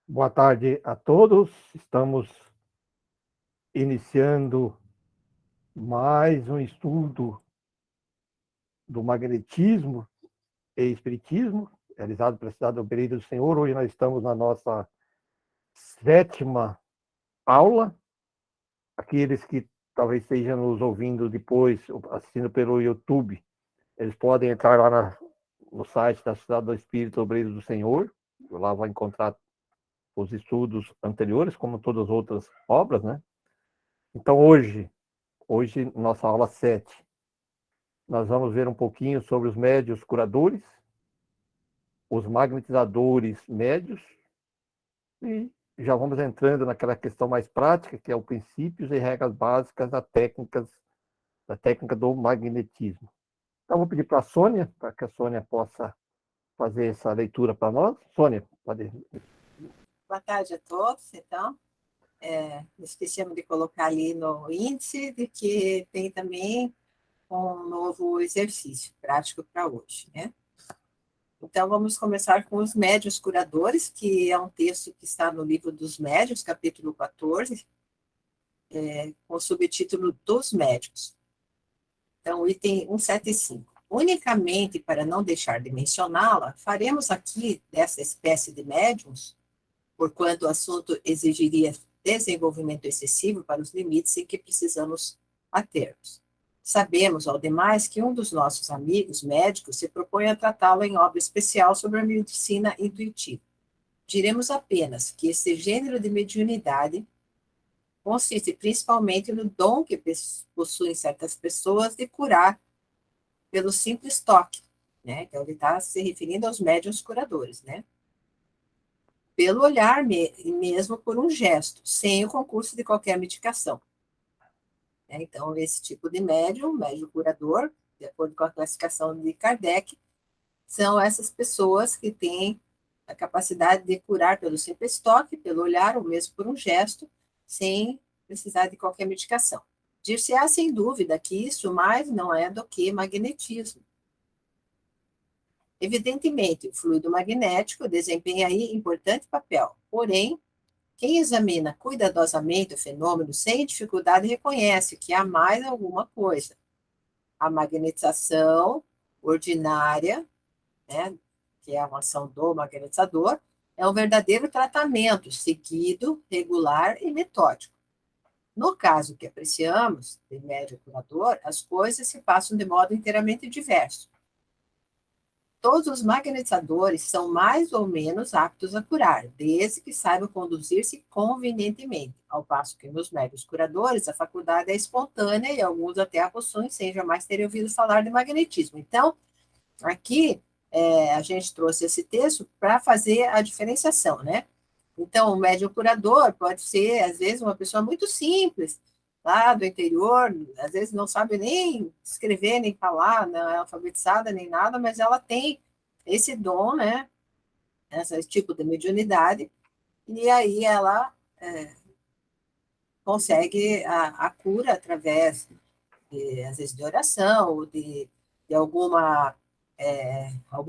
Boa tarde a todos. Estamos iniciando mais um estudo do magnetismo e espiritismo, realizado pela Cidade do Pereira do Senhor. Hoje nós estamos na nossa 7ª aula. Aqueles que talvez estejam nos ouvindo depois, assistindo pelo YouTube, eles podem entrar lá no site da Cidade do Espírito Obreiro do Senhor. Lá vai encontrar os estudos anteriores, como todas as outras obras, né? Então, hoje, nossa aula 7, nós vamos ver um pouquinho sobre os médios curadores, os magnetizadores médios, e já vamos entrando naquela questão mais prática, que é os princípios e regras básicas da técnica do magnetismo. Então, vou pedir para a Sônia, para que a Sônia possa fazer essa leitura para nós. Sônia, pode. Boa tarde a todos. Então, esquecemos de colocar ali no índice de que tem também um novo exercício prático para hoje, né? Então, vamos começar com os médios curadores, que é um texto que está no livro dos médios, capítulo 14, com o subtítulo dos médios. Então, item 175. Unicamente para não deixar de mencioná-la, faremos aqui, dessa espécie de médiums, porquanto o assunto exigiria desenvolvimento excessivo para os limites em que precisamos ater-nos. Sabemos, ao demais, que um dos nossos amigos médicos se propõe a tratá-lo em obra especial sobre a medicina intuitiva. Diremos apenas que esse gênero de mediunidade consiste principalmente no dom que possuem certas pessoas de curar pelo simples toque, né? Então, ele está se referindo aos médiuns curadores, né? Pelo olhar mesmo por um gesto, sem o concurso de qualquer medicação. Então, esse tipo de médium curador, de acordo com a classificação de Kardec, são essas pessoas que têm a capacidade de curar pelo simples toque, pelo olhar, ou mesmo por um gesto, sem precisar de qualquer medicação. Dir-se-á, sem dúvida, que isso mais não é do que magnetismo. Evidentemente, o fluido magnético desempenha aí importante papel, porém, quem examina cuidadosamente o fenômeno sem dificuldade reconhece que há mais alguma coisa. A magnetização ordinária, né, que é a ação do magnetizador, é um verdadeiro tratamento seguido, regular e metódico. No caso que apreciamos, de médio curador, as coisas se passam de modo inteiramente diverso. Todos os magnetizadores são mais ou menos aptos a curar, desde que saibam conduzir-se convenientemente, ao passo que nos médios curadores a faculdade é espontânea e alguns até a possuem sem jamais terem ouvido falar de magnetismo. Então, aqui a gente trouxe esse texto para fazer a diferenciação, né? Então, o médium curador pode ser, às vezes, uma pessoa muito simples, lá do interior, às vezes não sabe nem escrever, nem falar, não é alfabetizada nem nada, mas ela tem esse dom, né? Esse tipo de mediunidade, e aí ela consegue a cura através, às vezes, de oração, ou de algum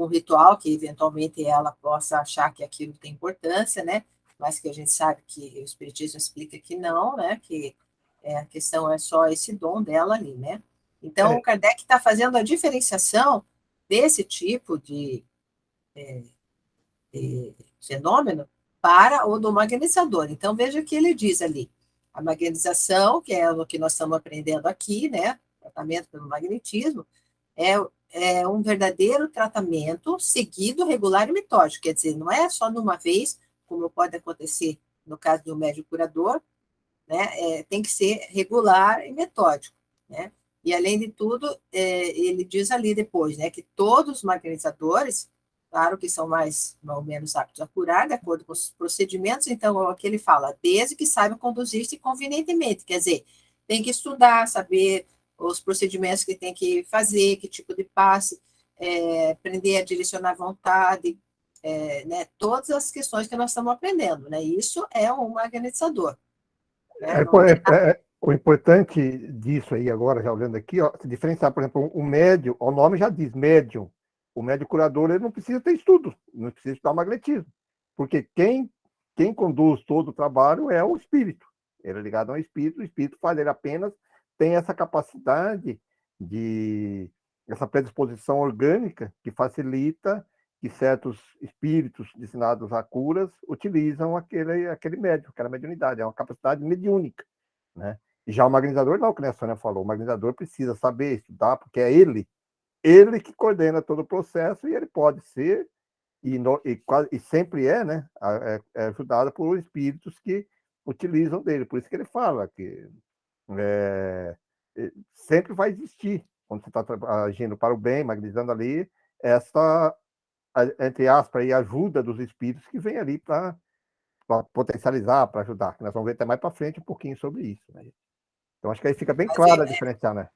ritual que eventualmente ela possa achar que aquilo tem importância, né? Mas que a gente sabe que o Espiritismo explica que não, né? Que a questão é só esse dom dela ali, né? Então, o É, Kardec está fazendo a diferenciação desse tipo de fenômeno para o do magnetizador. Então, veja que ele diz ali, a magnetização, que é o que nós estamos aprendendo aqui, né? Tratamento pelo magnetismo, é, é um verdadeiro tratamento seguido, regular e metódico. Quer dizer, não é só numa vez, como pode acontecer no caso de um médico curador, né? Tem que ser regular e metódico, né? E, além de tudo, ele diz ali depois, né, que todos os magnetizadores, claro que são mais ou menos aptos a curar, de acordo com os procedimentos, então, aqui ele fala, desde que saiba conduzir-se convenientemente, quer dizer, tem que estudar, saber os procedimentos que tem que fazer, que tipo de passe, aprender a direcionar a vontade, né, todas as questões que nós estamos aprendendo, né, isso é um magnetizador, né, não tem o importante disso aí agora, já olhando aqui, ó, se diferenciar, por exemplo, o médium, o nome já diz, médium. O médium curador, ele não precisa ter estudo, não precisa estudar magnetismo. Porque quem quem conduz todo o trabalho é o espírito. Ele é ligado ao espírito, o espírito faz, ele apenas tem essa capacidade essa predisposição orgânica que facilita que certos espíritos destinados a curas utilizam aquele médium, aquela mediunidade, é uma capacidade mediúnica, né? E já o magnetizador não, como a Sônia falou, o magnetizador precisa saber estudar, porque é ele que coordena todo o processo e ele pode ser e sempre é, né, é ajudado por espíritos que utilizam dele. Por isso que ele fala que é, sempre vai existir, quando você está agindo para o bem, magnetizando ali, essa, entre aspas, ajuda dos espíritos que vem ali para potencializar, para ajudar. Que nós vamos ver até mais para frente um pouquinho sobre isso. Né? Então, acho que aí fica bem Mas claro a diferenciar, né?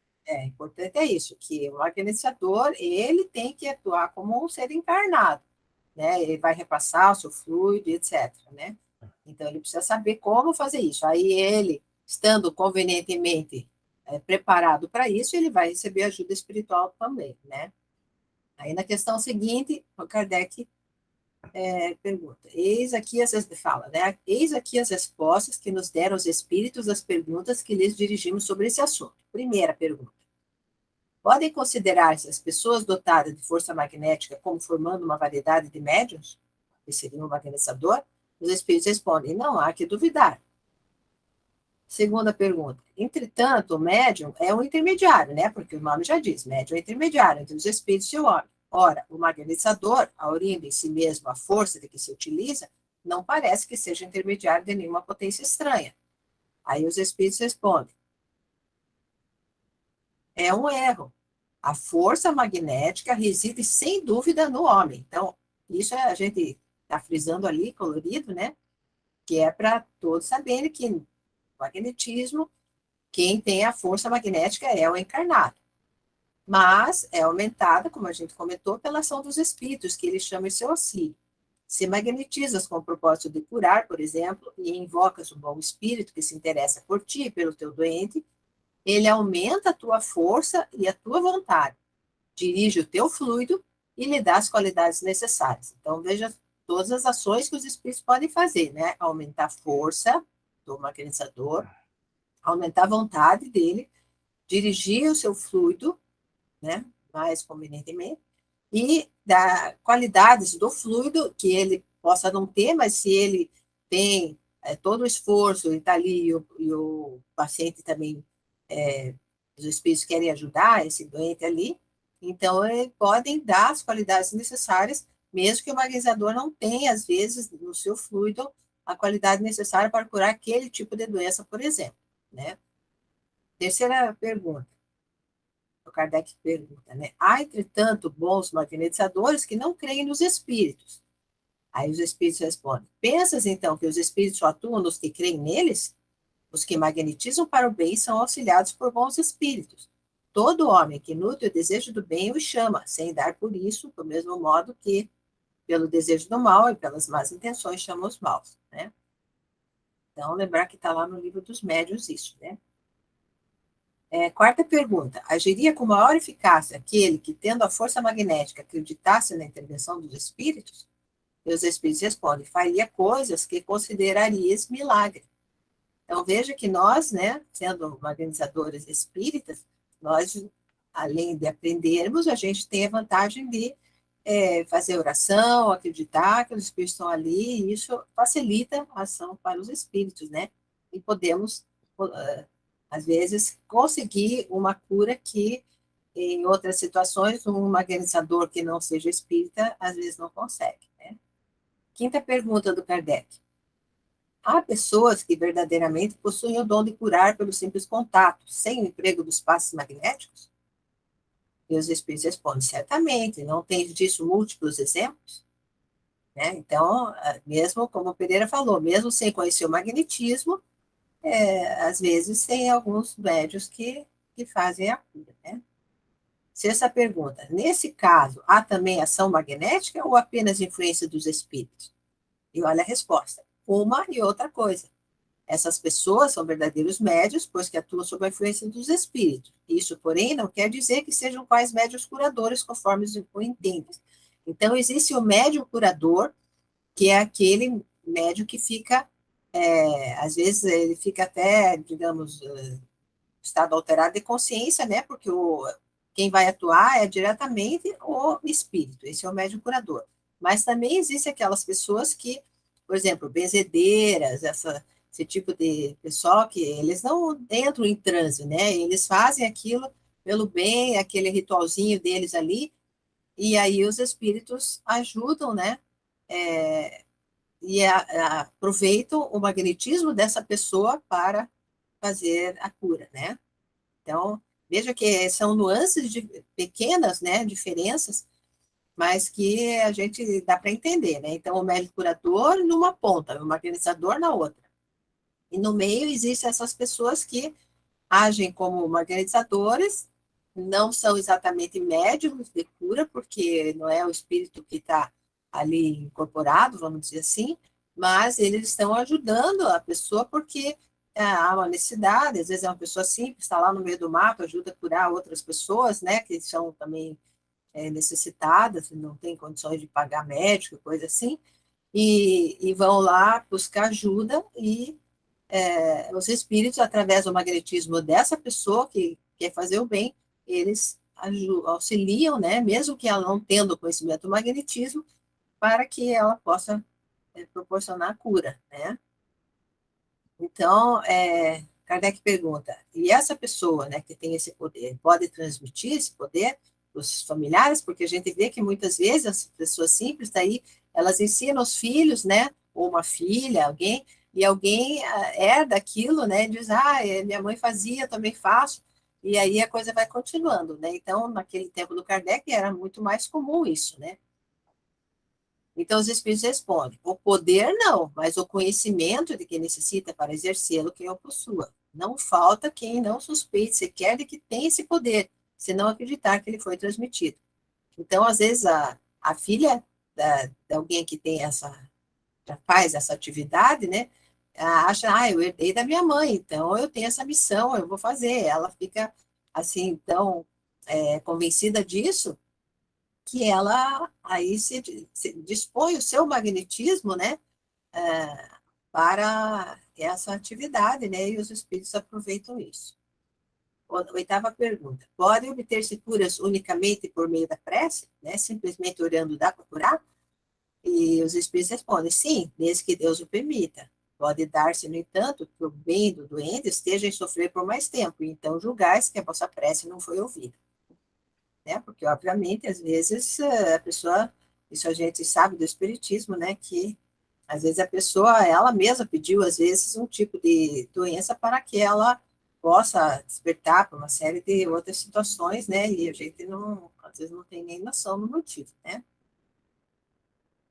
importante é isso, que o organizador, ele tem que atuar como um ser encarnado, né? Ele vai repassar o seu fluido, etc, né? Então, ele precisa saber como fazer isso. Aí, ele, estando convenientemente preparado para isso, ele vai receber ajuda espiritual também, né? Aí, na questão seguinte, o Kardec pergunta, fala, né? Eis aqui as respostas que nos deram os espíritos das perguntas que lhes dirigimos sobre esse assunto. Primeira pergunta. Podem considerar-se as pessoas dotadas de força magnética como formando uma variedade de médiuns, que seria um magnetizador? Os espíritos respondem, não há que duvidar. Segunda pergunta. Entretanto, o médium é um intermediário, né? Porque o nome já diz, médium é intermediário entre os espíritos e o homem. Ora, o magnetizador, aurindo em si mesmo a força de que se utiliza, não parece que seja intermediário de nenhuma potência estranha. Aí os espíritos respondem, é um erro. A força magnética reside sem dúvida no homem. Então, isso a gente está frisando ali, colorido, né? Que é para todos saberem que o magnetismo, quem tem a força magnética é o encarnado. Mas é aumentada, como a gente comentou, pela ação dos espíritos, que ele chama de seu auxílio. Se magnetizas com o propósito de curar, por exemplo, e invocas um bom espírito que se interessa por ti e pelo teu doente, ele aumenta a tua força e a tua vontade, dirige o teu fluido e lhe dá as qualidades necessárias. Então, veja todas as ações que os espíritos podem fazer, né? Aumentar a força do magnetizador, aumentar a vontade dele, dirigir o seu fluido, né? Mais convenientemente, e dar qualidades do fluido que ele possa não ter, mas se ele tem todo o esforço, ele está ali e o paciente também, os espíritos querem ajudar esse doente ali, então podem dar as qualidades necessárias, mesmo que o magnetizador não tenha, às vezes, no seu fluido, a qualidade necessária para curar aquele tipo de doença, por exemplo, né? Terceira pergunta. O Kardec pergunta, né? Há, entretanto, bons magnetizadores que não creem nos espíritos. Aí os espíritos respondem: pensas, então, que os espíritos só atuam nos que creem neles? Os que magnetizam para o bem são auxiliados por bons espíritos. Todo homem que nutre o desejo do bem os chama, sem dar por isso, do mesmo modo que, pelo desejo do mal e pelas más intenções, chama os maus, né? Então, lembrar que está lá no livro dos médiuns isso, né? Quarta pergunta. Agiria com maior eficácia aquele que, tendo a força magnética, acreditasse na intervenção dos espíritos? E os espíritos respondem, faria coisas que considerarias milagre. Então, veja que nós, né, sendo magnetizadores espíritas, nós, além de aprendermos, a gente tem a vantagem de fazer oração, acreditar que os espíritos estão ali, e isso facilita a ação para os espíritos, né? E podemos, às vezes, conseguir uma cura que, em outras situações, um magnetizador que não seja espírita, às vezes não consegue, né? Quinta pergunta do Kardec. Há pessoas que verdadeiramente possuem o dom de curar pelo simples contato, sem o emprego dos passes magnéticos? E os espíritos respondem, certamente, não tens disso múltiplos exemplos? Né? Então, mesmo como o Pereira falou, mesmo sem conhecer o magnetismo, às vezes tem alguns médios que fazem a cura. Né? Sexta pergunta, nesse caso, há também ação magnética ou apenas influência dos espíritos? E olha a resposta, uma e outra coisa. Essas pessoas são verdadeiros médios, pois que atuam sob a influência dos espíritos. Isso, porém, não quer dizer que sejam quais médios curadores, conforme o entendem. Então, existe o médium curador, que é aquele médium que fica, às vezes ele fica até, digamos, estado alterado de consciência, né? Porque quem vai atuar é diretamente o espírito, esse é o médium curador. Mas também existe aquelas pessoas que, por exemplo, benzedeiras, esse tipo de pessoal que eles não entram em transe, né? Eles fazem aquilo pelo bem, aquele ritualzinho deles ali, e aí os espíritos ajudam, né? Aproveitam o magnetismo dessa pessoa para fazer a cura, né? Então, veja que são nuances pequenas, né, diferenças, mas que a gente dá para entender, né? Então, o médico curador numa ponta, o magnetizador na outra. E no meio existem essas pessoas que agem como magnetizadores, não são exatamente médiums de cura, porque não é o espírito que está ali incorporado, vamos dizer assim, mas eles estão ajudando a pessoa porque há uma necessidade, às vezes é uma pessoa simples, está lá no meio do mato, ajuda a curar outras pessoas, né, que são também necessitadas, não têm condições de pagar médico, coisa assim, e vão lá buscar ajuda e os espíritos, através do magnetismo dessa pessoa que quer fazer o bem, eles auxiliam, né, mesmo que ela não tendo conhecimento do magnetismo, para que ela possa proporcionar a cura, né? Então, Kardec pergunta, e essa pessoa, né, que tem esse poder, pode transmitir esse poder para os familiares? Porque a gente vê que muitas vezes as pessoas simples, daí, elas ensinam os filhos, né, ou uma filha, alguém, e alguém herda aquilo, né, e diz, minha mãe fazia, eu também faço, e aí a coisa vai continuando, né? Então, naquele tempo do Kardec, era muito mais comum isso, né? Então, os espíritos respondem: o poder não, mas o conhecimento de que necessita para exercê-lo quem o possua. Não falta quem não suspeite sequer de que tem esse poder, se não acreditar que ele foi transmitido. Então, às vezes, a filha de alguém que tem já faz essa atividade, né, acha, eu herdei da minha mãe, então eu tenho essa missão, eu vou fazer. Ela fica, assim, tão convencida disso, que ela aí se dispõe o seu magnetismo, né, para essa atividade, né, e os espíritos aproveitam isso. Oitava pergunta: pode obter-se curas unicamente por meio da prece, né, simplesmente orando dá para curar? E os espíritos respondem: sim, desde que Deus o permita. Pode dar-se, no entanto, que o bem do doente esteja em sofrer por mais tempo, e então julgais que a vossa prece não foi ouvida, né? Porque, obviamente, às vezes a pessoa, isso a gente sabe do espiritismo, né? Que às vezes a pessoa, ela mesma pediu, às vezes, um tipo de doença para que ela possa despertar para uma série de outras situações, né? E a gente não, às vezes, não tem nem noção do motivo, né?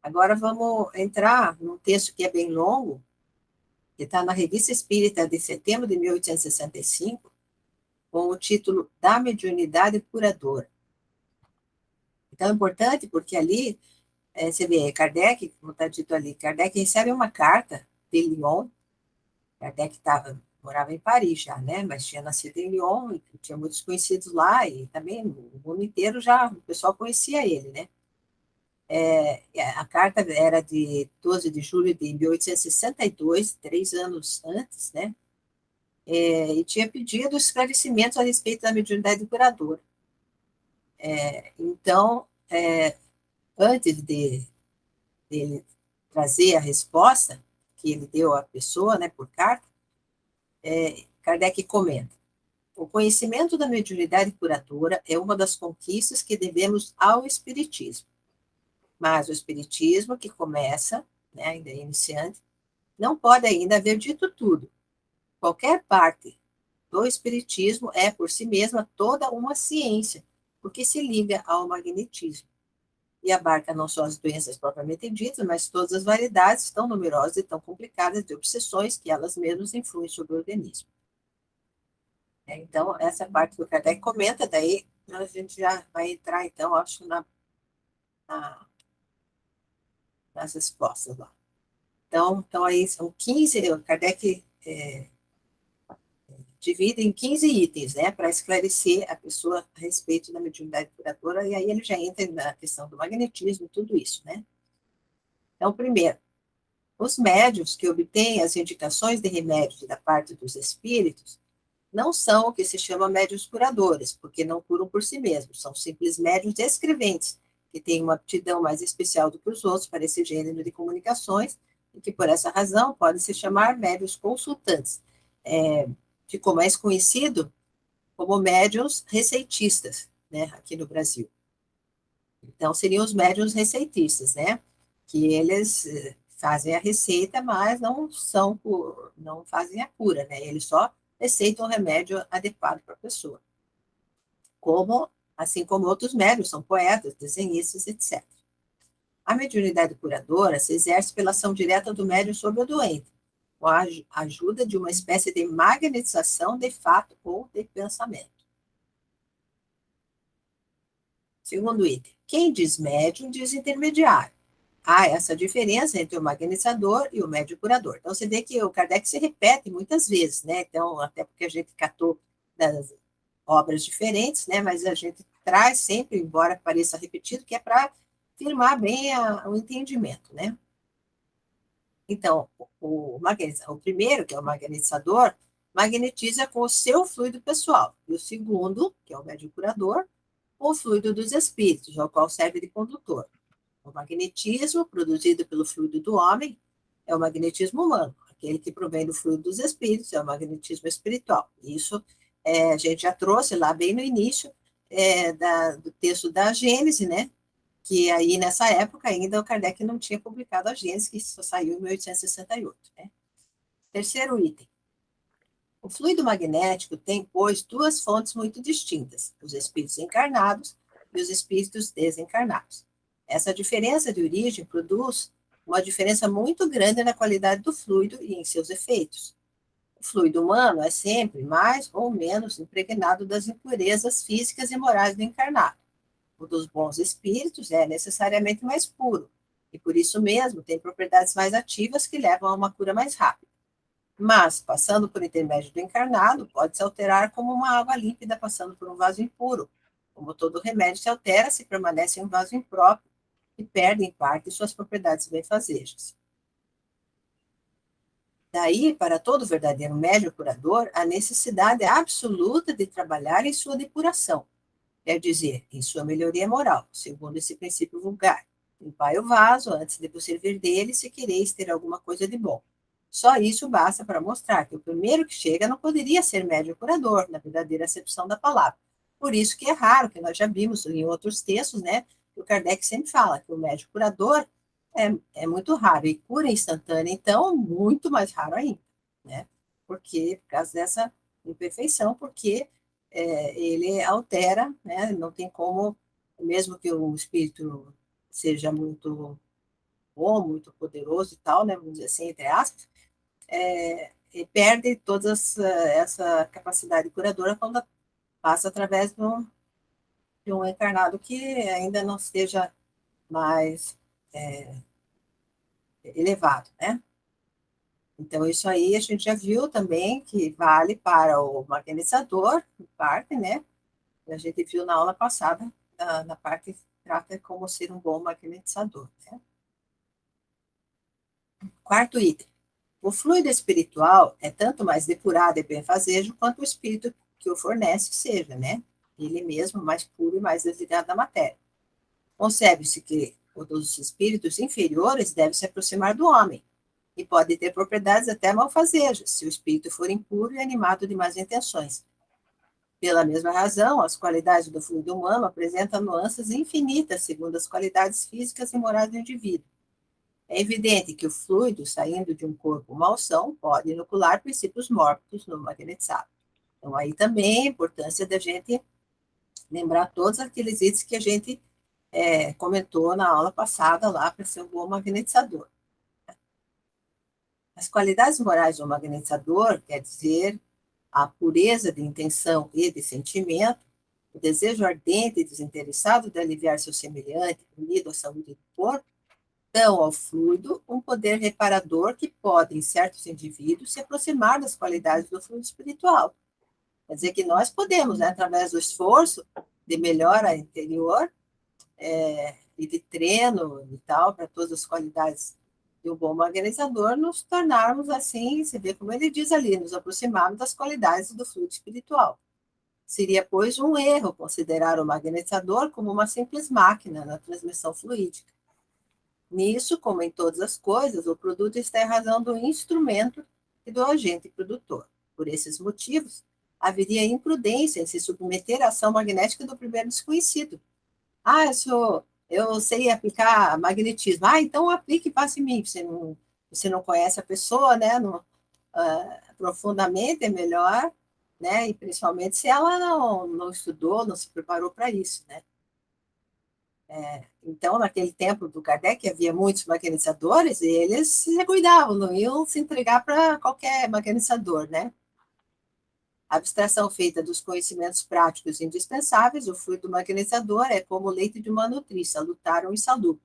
Agora vamos entrar num texto que é bem longo, que está na Revista Espírita de setembro de 1865, com o título Da Mediunidade Curadora. Então, é importante porque ali, você vê, Kardec, como está dito ali, Kardec recebe uma carta de Lyon. Kardec morava em Paris já, né? Mas tinha nascido em Lyon, e tinha muitos conhecidos lá, e também o mundo inteiro já, o pessoal conhecia ele, né? A carta era de 12 de julho de 1862, 3 anos antes, né? E tinha pedido esclarecimentos a respeito da mediunidade curadora. Então, antes dele trazer a resposta que ele deu à pessoa, né, por carta, Kardec comenta: o conhecimento da mediunidade curadora é uma das conquistas que devemos ao Espiritismo. Mas o Espiritismo, que começa, né, ainda é iniciante, não pode ainda haver dito tudo. Qualquer parte do Espiritismo é, por si mesma, toda uma ciência, porque se liga ao magnetismo e abarca não só as doenças propriamente ditas, mas todas as variedades tão numerosas e tão complicadas de obsessões que elas mesmas influem sobre o organismo. Então, essa parte que o Kardec comenta, daí a gente já vai entrar, então, acho, na, nas respostas lá. Então, aí são 15, o Kardec divide em 15 itens, né, para esclarecer a pessoa a respeito da mediunidade curadora, e aí ele já entra na questão do magnetismo e tudo isso, né. Então, primeiro, Os médiuns que obtêm as indicações de remédio da parte dos espíritos não são o que se chama médiuns curadores, porque não curam por si mesmos, são simples médiuns descreventes, que têm uma aptidão mais especial do que os outros para esse gênero de comunicações, e que, por essa razão, podem se chamar médiuns consultantes. Ficou mais conhecido como médiuns receitistas, né, aqui no Brasil. Então, seriam os médiuns receitistas, né, que eles fazem a receita, mas não fazem a cura, né, eles só receitam o remédio adequado para a pessoa. Assim como outros médiuns, são poetas, desenhistas, etc. A mediunidade curadora se exerce pela ação direta do médium sobre o doente, com a ajuda de uma espécie de magnetização de fato ou de pensamento. Segundo item, quem diz médium diz intermediário. Há essa diferença entre o magnetizador e o médium curador. Então, você vê que o Kardec se repete muitas vezes, né? Então, até porque a gente catou das obras diferentes, né? Mas a gente traz sempre, embora pareça repetido, que é para firmar bem o entendimento, né? Então, o primeiro, que é o magnetizador, magnetiza com o seu fluido pessoal. E o segundo, que é o médium curador, com o fluido dos espíritos, ao qual serve de condutor. O magnetismo produzido pelo fluido do homem é o magnetismo humano. Aquele que provém do fluido dos espíritos é o magnetismo espiritual. Isso a gente já trouxe lá bem no início do texto da Gênese, né? Que aí, nessa época, ainda o Kardec não tinha publicado a Gênese, que só saiu em 1868. Né? Terceiro item. O fluido magnético tem, pois, duas fontes muito distintas, os espíritos encarnados e os espíritos desencarnados. Essa diferença de origem produz uma diferença muito grande na qualidade do fluido e em seus efeitos. O fluido humano é sempre mais ou menos impregnado das impurezas físicas e morais do encarnado. O dos bons espíritos é necessariamente mais puro, e por isso mesmo tem propriedades mais ativas que levam a uma cura mais rápida. Mas, passando por intermédio do encarnado, pode se alterar como uma água límpida passando por um vaso impuro. Como todo remédio se altera se permanece em um vaso impróprio e perde, em parte, suas propriedades benfazejas. Daí, para todo verdadeiro médium curador, a necessidade absoluta de trabalhar em sua depuração, quer dizer, em sua melhoria moral, segundo esse princípio vulgar. Limpai o vaso antes de vos servir dele, se quereis ter alguma coisa de bom. Só isso basta para mostrar que o primeiro que chega não poderia ser médium curador, na verdadeira acepção da palavra. Por isso que é raro, que nós já vimos em outros textos, né, que o Kardec sempre fala que o médium curador é muito raro, e cura instantânea, então, muito mais raro ainda, né, por causa dessa imperfeição, porque ele altera, né, não tem como, mesmo que o espírito seja muito bom, muito poderoso e tal, né, vamos dizer assim, entre aspas, e perde toda essa capacidade curadora quando passa através de um encarnado que ainda não esteja mais elevado, né? Então, isso aí a gente já viu também que vale para o magnetizador, em parte, né? A gente viu na aula passada, na parte que trata como ser um bom magnetizador, né? Quarto item. O fluido espiritual é tanto mais depurado e benfazejo quanto o espírito que o fornece seja, né? Ele mesmo mais puro e mais desligado da matéria. Concebe-se que o dos espíritos inferiores deve se aproximar do homem e pode ter propriedades até malfazejas, se o espírito for impuro e animado de más intenções. Pela mesma razão, as qualidades do fluido humano apresentam nuances infinitas segundo as qualidades físicas e morais do indivíduo. É evidente que o fluido saindo de um corpo malsão pode inocular princípios mórbidos no magnetizado. Então, aí também a importância da gente lembrar todos aqueles itens que a gente comentou na aula passada lá para ser um bom magnetizador. As qualidades morais do magnetizador, quer dizer, a pureza de intenção e de sentimento, o desejo ardente e desinteressado de aliviar seu semelhante, unido à saúde do corpo, dão ao fluido um poder reparador que pode, em certos indivíduos, se aproximar das qualidades do fluido espiritual. Quer dizer que nós podemos, né, através do esforço de melhora interior e de treino e tal, para todas as qualidades E o bom magnetizador nos tornarmos assim, você vê como ele diz ali, nos aproximarmos das qualidades do fluido espiritual. Seria, pois, um erro considerar o magnetizador como uma simples máquina na transmissão fluídica. Nisso, como em todas as coisas, o produto está em razão do instrumento e do agente produtor. Por esses motivos, haveria imprudência em se submeter à ação magnética do primeiro desconhecido. Ah, eu sei aplicar magnetismo. Ah, então aplique e passe em mim. Você não conhece a pessoa, né? Profundamente é melhor, né? E principalmente se ela não estudou, não se preparou para isso, né? Então, naquele tempo do Kardec, havia muitos magnetizadores e eles se cuidavam, não iam se entregar para qualquer magnetizador, né? A abstração feita dos conhecimentos práticos indispensáveis, o fluido magnetizador é como o leite de uma nutriça, salutaram e insalubre.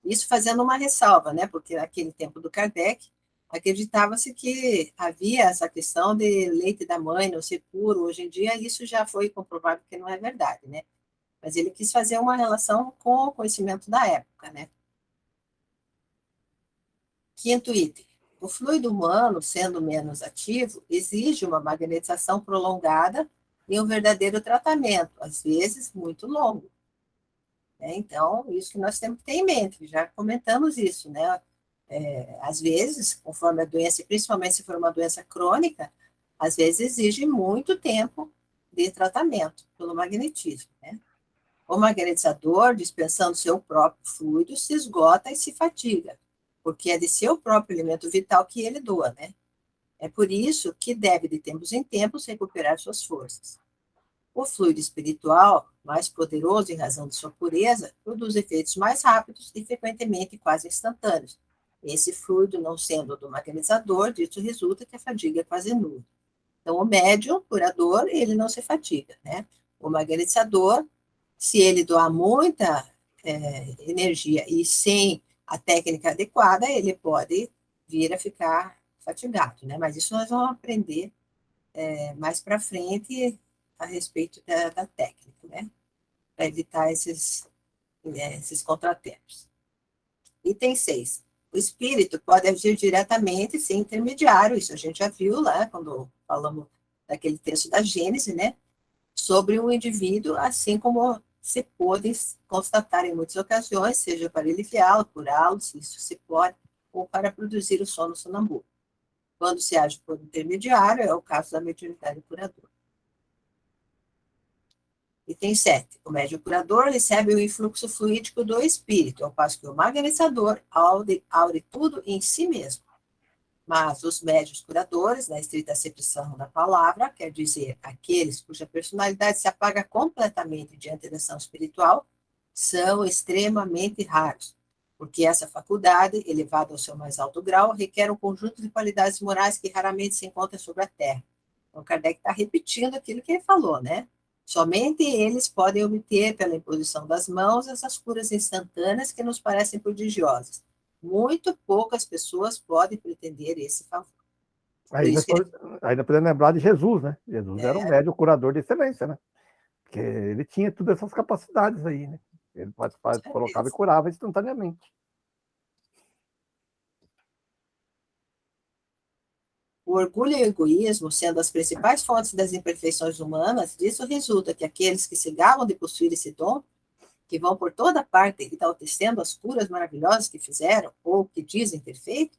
Isso fazendo uma ressalva, né? Porque naquele tempo do Kardec, acreditava-se que havia essa questão de leite da mãe não ser puro. Hoje em dia, isso já foi comprovado que não é verdade, né? Mas ele quis fazer uma relação com o conhecimento da época, né? Quinto item. O fluido humano, sendo menos ativo, exige uma magnetização prolongada e um verdadeiro tratamento, às vezes muito longo. Então, isso que nós temos que ter em mente, já comentamos isso, né? Às vezes, conforme a doença, e principalmente se for uma doença crônica, às vezes exige muito tempo de tratamento pelo magnetismo, né? O magnetizador, dispensando seu próprio fluido, se esgota e se fatiga, porque é de seu próprio elemento vital que ele doa, né? É por isso que deve, de tempos em tempos, recuperar suas forças. O fluido espiritual, mais poderoso em razão de sua pureza, produz efeitos mais rápidos e frequentemente quase instantâneos. Esse fluido, não sendo do magnetizador, disso resulta que a fadiga é quase nula. Então, o médium curador, ele não se fatiga, né? O magnetizador, se ele doar muita energia e sem a técnica adequada, ele pode vir a ficar fatigado, né? Mas isso nós vamos aprender mais para frente a respeito da técnica, né? Para evitar esses contratempos. Item 6. O espírito pode agir diretamente sem intermediário, isso a gente já viu lá, quando falamos daquele texto da Gênese, né? Sobre o indivíduo, assim como se pôde constatar em muitas ocasiões, seja para aliviá-lo, curá-lo, se isso se pode, ou para produzir o sono sonambulo. Quando se age por intermediário, é o caso da mediunidade curadora. Item 7. O médium curador recebe o influxo fluídico do espírito, ao passo que o magnetizador aure tudo em si mesmo. Mas os médiuns curadores, na estrita acepção da palavra, quer dizer, aqueles cuja personalidade se apaga completamente diante da ação espiritual, são extremamente raros, porque essa faculdade, elevada ao seu mais alto grau, requer um conjunto de qualidades morais que raramente se encontra sobre a Terra. Então, Kardec está repetindo aquilo que ele falou, né? Somente eles podem obter, pela imposição das mãos, essas curas instantâneas que nos parecem prodigiosas. Muito poucas pessoas podem pretender esse favor. Por Ainda, isso que ele, ainda podemos lembrar de Jesus, né? Jesus era um médium curador de excelência, né? Porque ele tinha todas essas capacidades aí, né? Ele colocava e curava instantaneamente. o orgulho e o egoísmo, sendo as principais fontes das imperfeições humanas, disso resulta que aqueles que se gabam de possuir esse dom, que vão por toda parte enaltecendo as curas maravilhosas que fizeram, ou que dizem ter feito,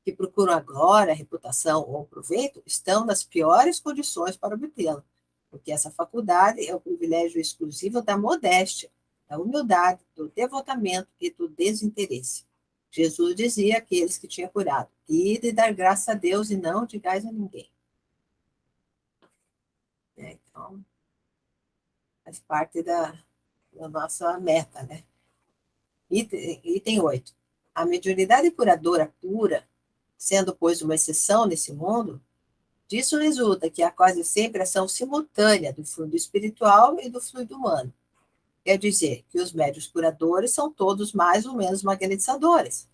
que procuram a glória, a reputação ou o proveito, estão nas piores condições para obtê-la, porque essa faculdade é o privilégio exclusivo da modéstia, da humildade, do devotamento e do desinteresse. Jesus dizia àqueles que tinha curado: ide dar graça a Deus e não digais a ninguém. Então, faz parte da nossa meta, né? Item 8. A mediunidade curadora pura, sendo, pois, uma exceção nesse mundo, disso resulta que há quase sempre ação simultânea do fluido espiritual e do fluido humano. Quer dizer que os médios curadores são todos mais ou menos magnetizadores.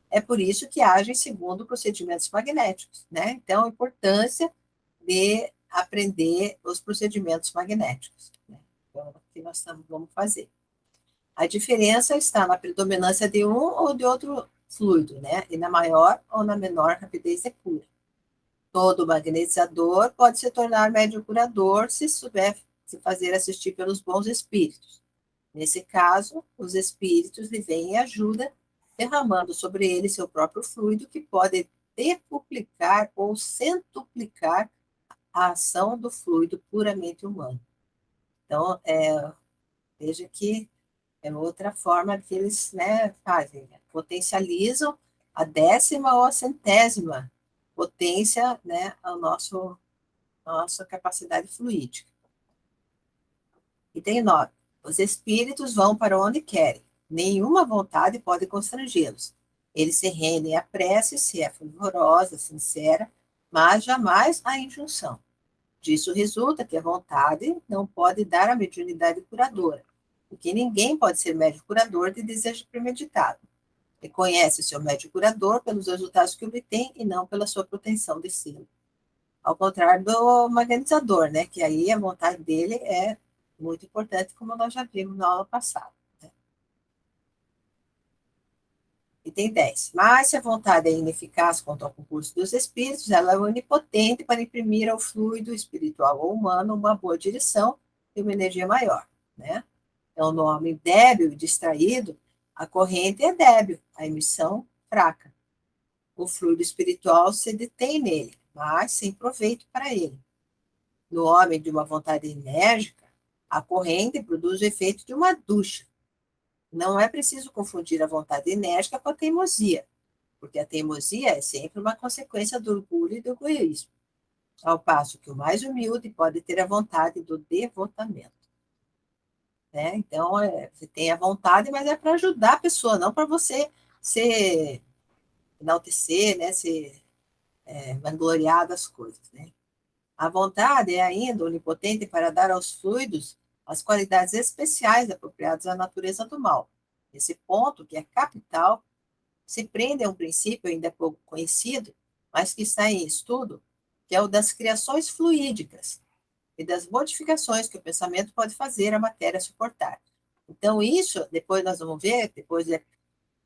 É por isso que agem segundo procedimentos magnéticos, né? Então, a importância de aprender os procedimentos magnéticos, né? Então, o que nós vamos fazer. A diferença está na predominância de um ou de outro fluido, né? E na maior ou na menor rapidez de cura. Todo magnetizador pode se tornar médium curador se souber se fazer assistir pelos bons espíritos. Nesse caso, os espíritos lhe vêm em ajuda, derramando sobre ele seu próprio fluido, que pode decuplicar ou centuplicar a ação do fluido puramente humano. Então, veja que é outra forma que eles, né, fazem, né? Potencializam a 10ª ou a 100ª potência, né, a nossa capacidade fluídica. Item 9. Os espíritos vão para onde querem. Nenhuma vontade pode constrangê-los. Eles se rendem à prece, se é fervorosa, sincera, mas jamais à injunção. Disso resulta que a vontade não pode dar a mediunidade curadora, porque ninguém pode ser médium curador de desejo premeditado. Reconhece o seu médium curador pelos resultados que obtém e não pela sua pretensão de ser. Ao contrário do magnetizador, né? Que aí a vontade dele é muito importante, como nós já vimos na aula passada. Né? Item 10. Mas se a vontade é ineficaz quanto ao concurso dos espíritos, ela é onipotente para imprimir ao fluido espiritual ou humano uma boa direção e uma energia maior. Né? Então, no homem débil e distraído, a corrente é débil, a emissão fraca. O fluido espiritual se detém nele, mas sem proveito para ele. No homem de uma vontade enérgica, a corrente produz o efeito de uma ducha. Não é preciso confundir a vontade enérgica com a teimosia, porque a teimosia é sempre uma consequência do orgulho e do egoísmo, ao passo que o mais humilde pode ter a vontade do devotamento. Né? Então, você tem a vontade, mas é para ajudar a pessoa, não para você se enaltecer, né? Se vangloriar das coisas. Né? A vontade é ainda onipotente para dar aos fluidos as qualidades especiais apropriadas à natureza do mal. Esse ponto, que é capital, se prende a um princípio ainda pouco conhecido, mas que está em estudo, que é o das criações fluídicas e das modificações que o pensamento pode fazer a matéria suportar. Então, isso, depois nós vamos ver, depois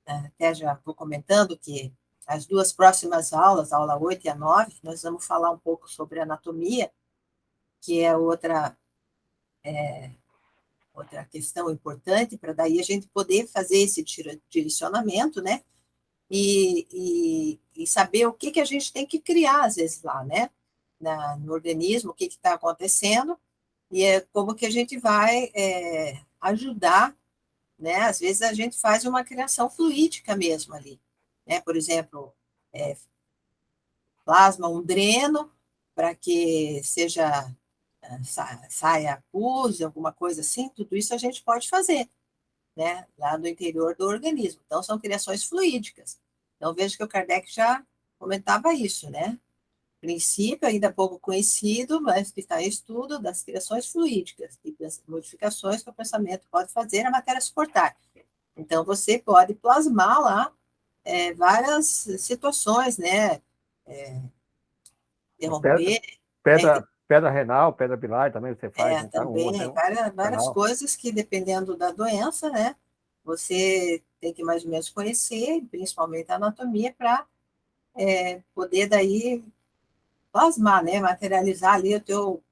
até já vou comentando que as duas próximas aulas, a aula 8 e a 9, nós vamos falar um pouco sobre anatomia, que é outra questão importante, para daí a gente poder fazer esse direcionamento, né? E saber o que a gente tem que criar, às vezes, lá, né? No organismo, o que está acontecendo, e como que a gente vai ajudar, né? Às vezes a gente faz uma criação fluídica mesmo ali, né? Por exemplo, plasma um dreno para que seja saia pus, alguma coisa assim, tudo isso a gente pode fazer, né? Lá no interior do organismo. Então, são criações fluídicas. Então, veja que o Kardec já comentava isso, né? Princípio ainda pouco conhecido, mas que está em estudo das criações fluídicas e das modificações que o pensamento pode fazer a matéria suportar. Então, você pode plasmar lá várias situações, né? Pedra, Interromper, né? pedra renal, pedra pilar também você faz, então, Também, várias renal. coisas que, dependendo da doença, né? Você tem que mais ou menos conhecer, principalmente a anatomia, para poder daí plasmar, né? Materializar ali o teu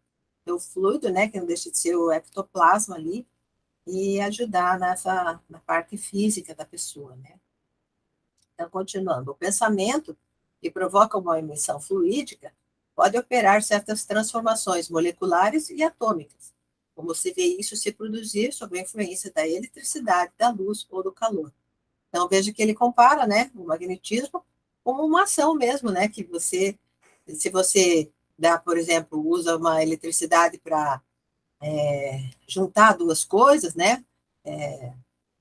fluido, né? Que não deixa de ser o ectoplasma ali, e ajudar na parte física da pessoa, né? Então, continuando, o pensamento que provoca uma emissão fluídica pode operar certas transformações moleculares e atômicas, como se vê isso se produzir sob a influência da eletricidade, da luz ou do calor. Então, veja que ele compara, né, o magnetismo como uma ação mesmo, né, que você, se você dá, por exemplo, usa uma eletricidade para juntar duas coisas, né,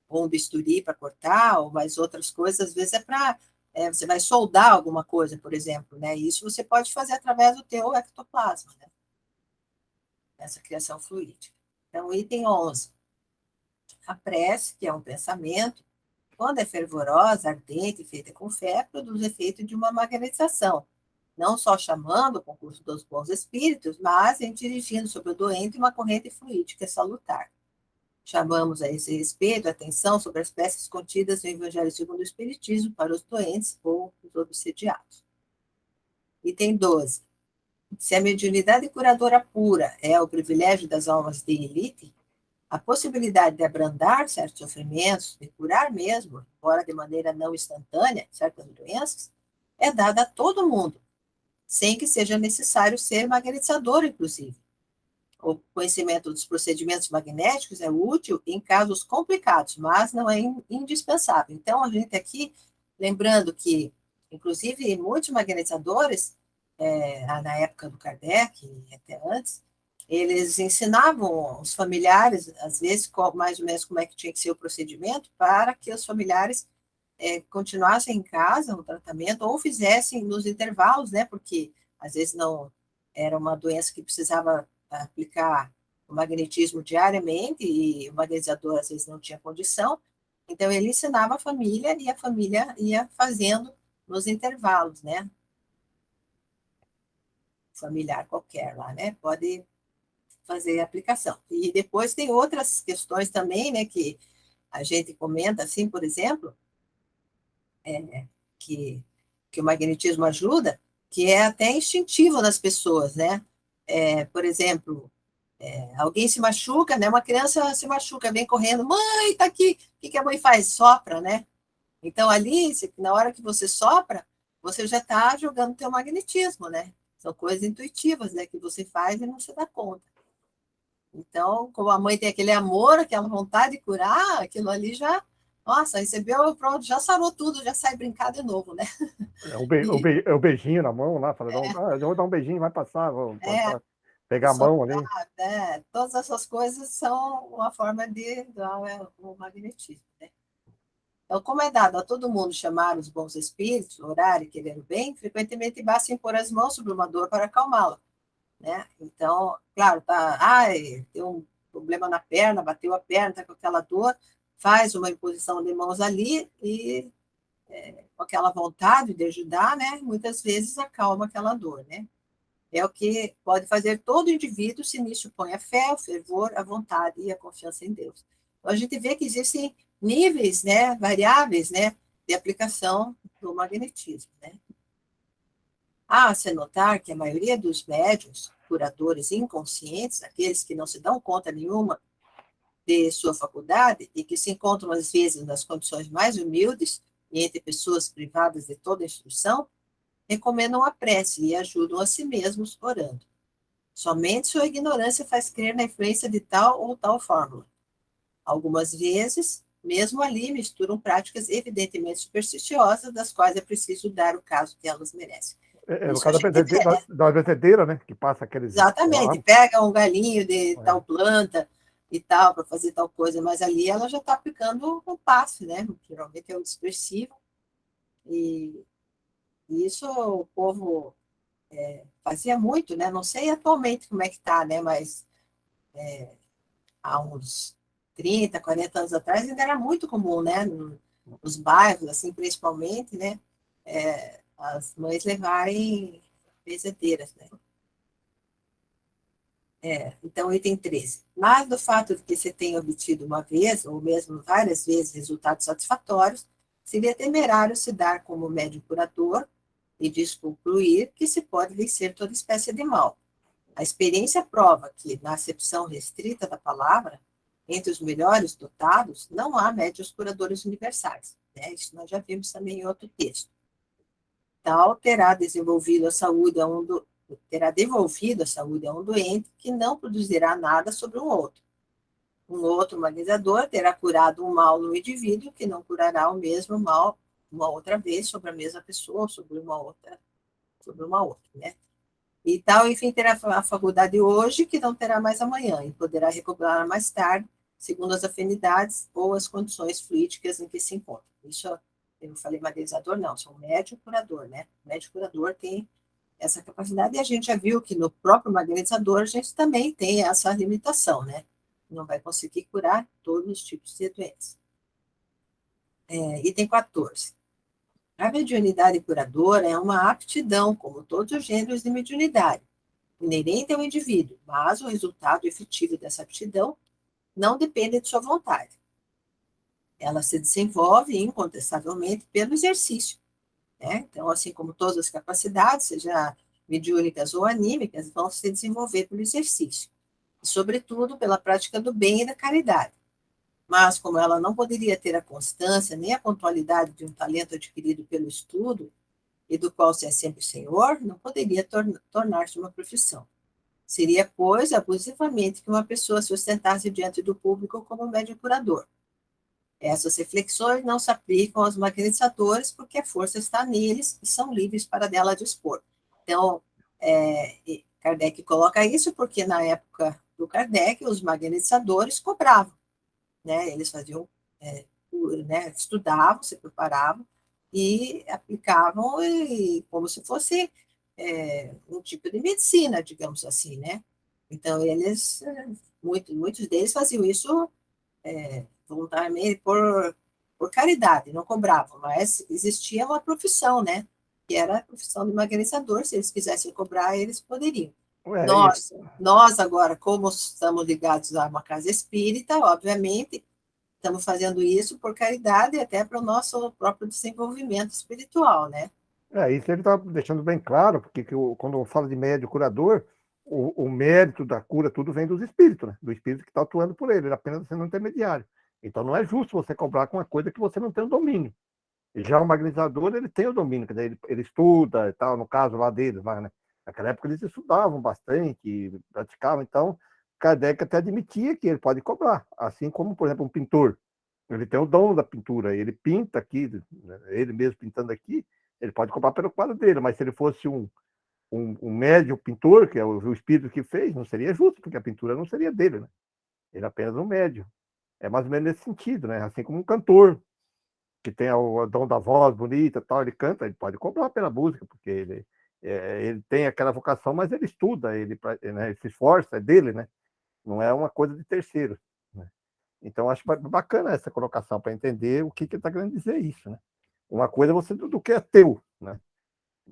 ou um bisturi para cortar, ou mais outras coisas, às vezes você vai soldar alguma coisa, por exemplo, né? E isso você pode fazer através do teu ectoplasma, né? Essa criação fluídica. Então, item 11. A prece, que é um pensamento, quando é fervorosa, ardente e feita com fé, produz efeito de uma magnetização, não só chamando o concurso dos bons espíritos, mas em dirigindo sobre o doente uma corrente fluídica salutar. Chamamos a esse respeito a atenção sobre as peças contidas no Evangelho segundo o Espiritismo para os doentes ou os obsediados. Item 12. Se a mediunidade curadora pura é o privilégio das almas de elite, a possibilidade de abrandar certos sofrimentos, de curar mesmo, embora de maneira não instantânea, certas doenças, é dada a todo mundo, sem que seja necessário ser magnetizador, inclusive. O conhecimento dos procedimentos magnéticos é útil em casos complicados, mas não é indispensável. Então, a gente aqui, lembrando que, inclusive, muitos magnetizadores, na época do Kardec e até antes, eles ensinavam os familiares, às vezes, mais ou menos como é que tinha que ser o procedimento, para que os familiares continuassem em casa o tratamento ou fizessem nos intervalos, né? Porque às vezes não era uma doença que precisava aplicar o magnetismo diariamente e o magnetizador às vezes não tinha condição. Então ele ensinava a família e a família ia fazendo nos intervalos, né? Familiar qualquer lá, né? Pode fazer a aplicação. E depois tem outras questões também, né? Que a gente comenta, assim, por exemplo, que, que o magnetismo ajuda, que é até instintivo nas pessoas, né? Por exemplo, alguém se machuca, né? Uma criança se machuca, vem correndo, mãe, tá aqui. O que a mãe faz? Sopra, né? Então, ali, na hora que você sopra, você já está jogando teu magnetismo, né? São coisas intuitivas, né? Que você faz e não se dá conta. Então, como a mãe tem aquele amor, aquela vontade de curar, aquilo ali já, nossa, recebeu, pronto, já sarou tudo, já sai brincar de novo, né? E, É o beijinho na mão lá, fala, eu vou dar um beijinho, vai passar, vou é, passar, pegar a mão ali. soprar, né? Todas essas coisas são uma forma de dar o magnetismo, né? Então, como é dado a todo mundo chamar os bons espíritos, orar e querer o bem, frequentemente basta impor as mãos sobre uma dor para acalmá-la, né? Então, claro, tá, tem um problema na perna, bateu a perna, tá com aquela dor, faz uma imposição de mãos ali e com aquela vontade de ajudar, né? Muitas vezes acalma aquela dor, né? É o que pode fazer todo indivíduo se nisso põe a fé, o fervor, a vontade e a confiança em Deus. Então, a gente vê que existem níveis, né, variáveis, né, de aplicação do magnetismo, né? Há se notar que a maioria dos médiuns, curadores inconscientes, aqueles que não se dão conta nenhuma de sua faculdade e que se encontram, às vezes, nas condições mais humildes e entre pessoas privadas de toda instrução, recomendam a prece e ajudam a si mesmos orando. Somente sua ignorância faz crer na influência de tal ou tal fórmula. Algumas vezes, mesmo ali, misturam práticas evidentemente supersticiosas, das quais é preciso dar o caso que elas merecem. No Isso a caso gente vê, né? da bezedeira, né? Que passa aqueles. Exatamente. Pega um galinho de É. tal planta e tal, para fazer tal coisa, mas ali ela já está aplicando o passe, né? Geralmente é o dispersivo. E isso o povo fazia muito, né? Não sei atualmente como é que está, né? Mas há uns 30, 40 anos atrás, ainda era muito comum, né? Nos bairros, assim, principalmente, né? As mães levarem bezedeiras, né? Então, item 13. Mas do fato de que você tenha obtido uma vez, ou mesmo várias vezes, resultados satisfatórios, seria temerário se dar como médium curador e desconcluir que se pode vencer toda espécie de mal. A experiência prova que, na acepção restrita da palavra, entre os melhores dotados, não há médios curadores universais, né? Isso nós já vimos também em outro texto. Tal terá devolvido a saúde a um doente que não produzirá nada sobre um outro. Um outro magnetizador terá curado um mal no indivíduo que não curará o mesmo mal uma outra vez sobre a mesma pessoa ou sobre uma outra, né? E tal, enfim, terá a faculdade hoje que não terá mais amanhã e poderá recobrar mais tarde, segundo as afinidades ou as condições fluídicas em que se encontra. Isso, eu não falei magnetizador, não, sou médium curador, né? O médium curador tem essa capacidade e a gente já viu que no próprio magnetizador a gente também tem essa limitação, né? Não vai conseguir curar todos os tipos de doenças. Item 14. A mediunidade curadora é uma aptidão, como todos os gêneros de mediunidade, inerente ao indivíduo, mas o resultado efetivo dessa aptidão não dependem de sua vontade. Ela se desenvolve incontestavelmente pelo exercício, né? Então, assim como todas as capacidades, seja mediúnicas ou anímicas, vão se desenvolver pelo exercício, e, sobretudo, pela prática do bem e da caridade. Mas, como ela não poderia ter a constância nem a pontualidade de um talento adquirido pelo estudo, e do qual se é sempre senhor, não poderia tornar-se uma profissão. Seria, pois, abusivamente que uma pessoa se ostentasse diante do público como médium curador. Essas reflexões não se aplicam aos magnetizadores, porque a força está neles e são livres para dela dispor. Então, Kardec coloca isso porque, na época do Kardec, os magnetizadores cobravam, né? Eles faziam, né? Estudavam, se preparavam e aplicavam como se fosse um tipo de medicina, digamos assim, né? Então, eles, muitos deles faziam isso voluntariamente por caridade, não cobravam, mas existia uma profissão, né? Que era a profissão de magnetizador, se eles quisessem cobrar, eles poderiam. Isso. Nós agora, como estamos ligados a uma casa espírita, obviamente, estamos fazendo isso por caridade e até para o nosso próprio desenvolvimento espiritual, né? Isso ele está deixando bem claro, porque quando eu falo de médio curador, o mérito da cura, tudo vem dos espíritos, né? Do espírito que está atuando por ele apenas sendo um intermediário. Então não é justo você cobrar com uma coisa que você não tem o domínio. E já o magnetizador, ele tem o domínio, quer dizer, ele estuda e tal, no caso lá deles, lá, né? Naquela época eles estudavam bastante, praticavam, então Kardec até admitia que ele pode cobrar, assim como, por exemplo, um pintor. Ele tem o dom da pintura, ele pinta aqui, né, ele mesmo pintando aqui, ele pode cobrar pelo quadro dele, mas se ele fosse um médio pintor, que é o espírito que fez, não seria justo, porque a pintura não seria dele, né? Ele é apenas um médio. É mais ou menos nesse sentido, né? Assim como um cantor, que tem o dom da voz bonita, tal, ele canta, ele pode cobrar pela música, porque ele tem aquela vocação, mas ele estuda, né, ele se esforça, é dele, né? Não é uma coisa de terceiro, né? Então, acho bacana essa colocação para entender o que ele está querendo dizer isso, né? Uma coisa é você do que é teu, né?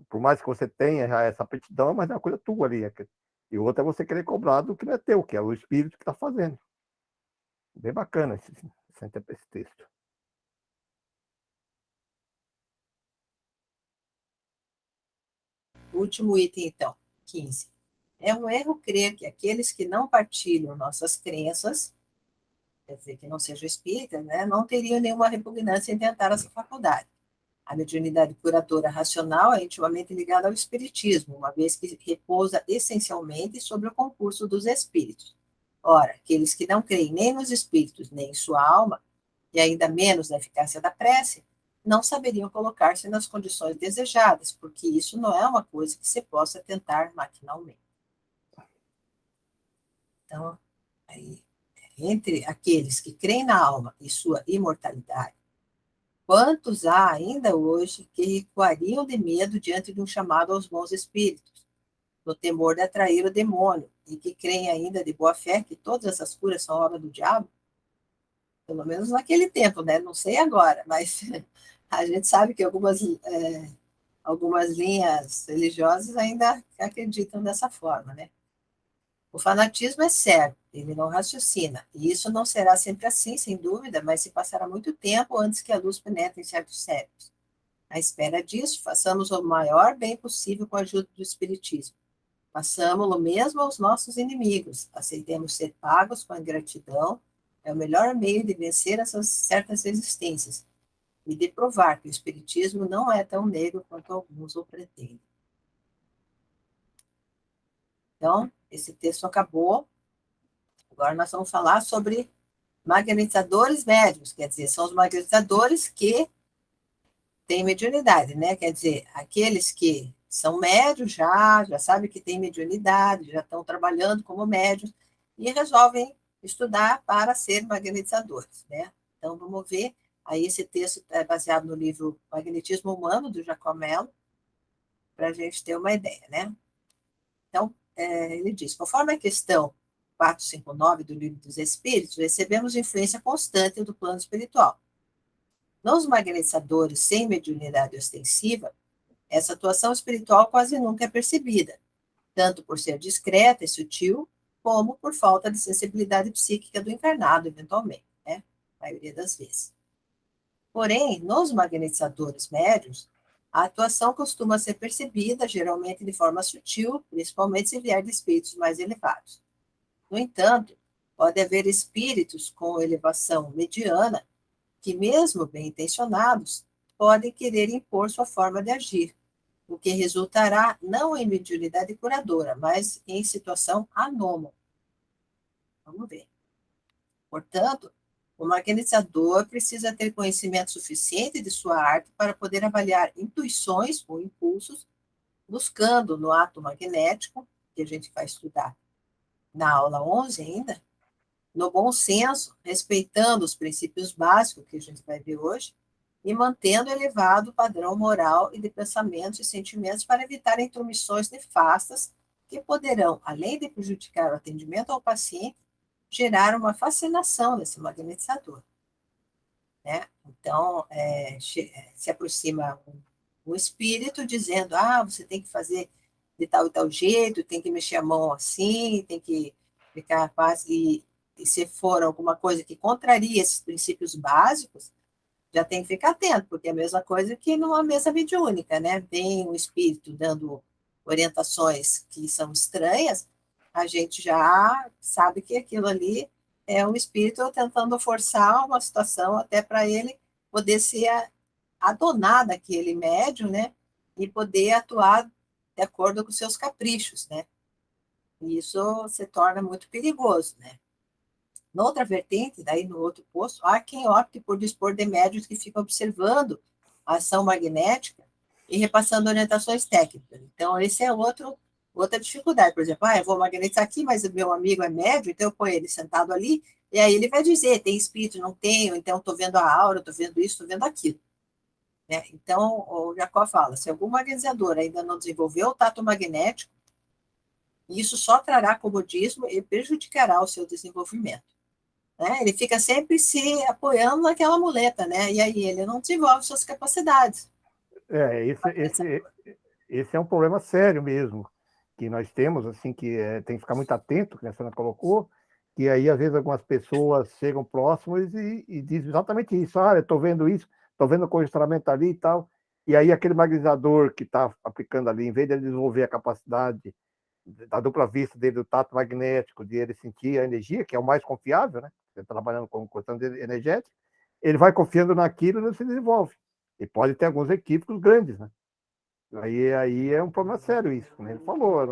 Por mais que você tenha já essa aptidão, mas é uma coisa tua ali. E outra é você querer cobrar do que não é teu, que é o espírito que está fazendo. Bem bacana esse texto. Último item, então, 15. É um erro crer que aqueles que não partilham nossas crenças, quer dizer, que não sejam espíritas, né, não teriam nenhuma repugnância em tentar essa faculdade. A mediunidade curadora racional é intimamente ligada ao espiritismo, uma vez que repousa essencialmente sobre o concurso dos espíritos. Ora, aqueles que não creem nem nos espíritos, nem em sua alma, e ainda menos na eficácia da prece, não saberiam colocar-se nas condições desejadas, porque isso não é uma coisa que se possa tentar maquinalmente. Então, aí, entre aqueles que creem na alma e sua imortalidade, quantos há ainda hoje que recuariam de medo diante de um chamado aos bons espíritos, no temor de atrair o demônio, e que creem ainda de boa fé que todas essas curas são obra do diabo? Pelo menos naquele tempo, né? Não sei agora, mas a gente sabe que algumas linhas religiosas ainda acreditam dessa forma, né? O fanatismo é cego, ele não raciocina, e isso não será sempre assim, sem dúvida, mas se passará muito tempo antes que a luz penetre em certos cérebros. À espera disso, façamos o maior bem possível com a ajuda do Espiritismo. Façamos-lo mesmo aos nossos inimigos. Aceitemos ser pagos com a ingratidão. É o melhor meio de vencer essas certas resistências e de provar que o Espiritismo não é tão negro quanto alguns o pretendem. Então, esse texto acabou. Agora nós vamos falar sobre magnetizadores médios, quer dizer, são os magnetizadores que têm mediunidade, né? Quer dizer, aqueles que são médios já sabem que têm mediunidade, já estão trabalhando como médios e resolvem estudar para ser magnetizadores, né? Então, vamos ver. Aí, esse texto é baseado no livro Magnetismo Humano, do Jacomelo, para a gente ter uma ideia, né? Então, ele diz: conforme a questão 459 do Livro dos Espíritos, recebemos influência constante do plano espiritual. Nos magnetizadores sem mediunidade ostensiva, essa atuação espiritual quase nunca é percebida, tanto por ser discreta e sutil, como por falta de sensibilidade psíquica do encarnado, eventualmente, né? A maioria das vezes. Porém, nos magnetizadores médios, a atuação costuma ser percebida, geralmente de forma sutil, principalmente se vier de espíritos mais elevados. No entanto, pode haver espíritos com elevação mediana que, mesmo bem intencionados, podem querer impor sua forma de agir, o que resultará não em mediunidade curadora, mas em situação anômala. Vamos ver. Portanto, o magnetizador precisa ter conhecimento suficiente de sua arte para poder avaliar intuições ou impulsos, buscando no ato magnético, que a gente vai estudar na aula 11 ainda, no bom senso, respeitando os princípios básicos que a gente vai ver hoje, e mantendo elevado padrão moral e de pensamentos e sentimentos para evitar intromissões nefastas que poderão, além de prejudicar o atendimento ao paciente, gerar uma fascinação nesse magnetizador, né? Então, se aproxima um espírito dizendo, você tem que fazer de tal e tal jeito, tem que mexer a mão assim, tem que ficar capaz, e se for alguma coisa que contraria esses princípios básicos, já tem que ficar atento, porque é a mesma coisa que numa mesa mediúnica, né? Vem um espírito dando orientações que são estranhas, a gente já sabe que aquilo ali é um espírito tentando forçar uma situação até para ele poder ser adonar daquele médium, né? E poder atuar de acordo com seus caprichos, né? E isso se torna muito perigoso, né? Noutra vertente, daí no outro posto, há quem opte por dispor de médios que ficam observando a ação magnética e repassando orientações técnicas. Então, esse é outra dificuldade. Por exemplo, eu vou magnetizar aqui, mas o meu amigo é médio, então eu ponho ele sentado ali, e aí ele vai dizer, tem espírito, não tenho, então estou vendo a aura, estou vendo isso, estou vendo aquilo. Né? Então, o Jacó fala, se algum magnetizador ainda não desenvolveu o tato magnético, isso só trará comodismo e prejudicará o seu desenvolvimento. Né? Ele fica sempre se apoiando naquela muleta, né? E aí ele não desenvolve suas capacidades. Esse é um problema sério mesmo, que nós temos, assim, que tem que ficar muito atento, que a senhora colocou, que aí às vezes algumas pessoas chegam próximas e dizem exatamente isso, eu estou vendo isso, estou vendo o congestionamento ali e tal, e aí aquele magnetizador que está aplicando ali, em vez de ele desenvolver a capacidade da dupla vista dele, do tato magnético, de ele sentir a energia, que é o mais confiável, né? Você trabalhando com questão energética, ele vai confiando naquilo e não se desenvolve. E pode ter alguns equívocos grandes, né? Aí é um problema sério isso, como ele falou,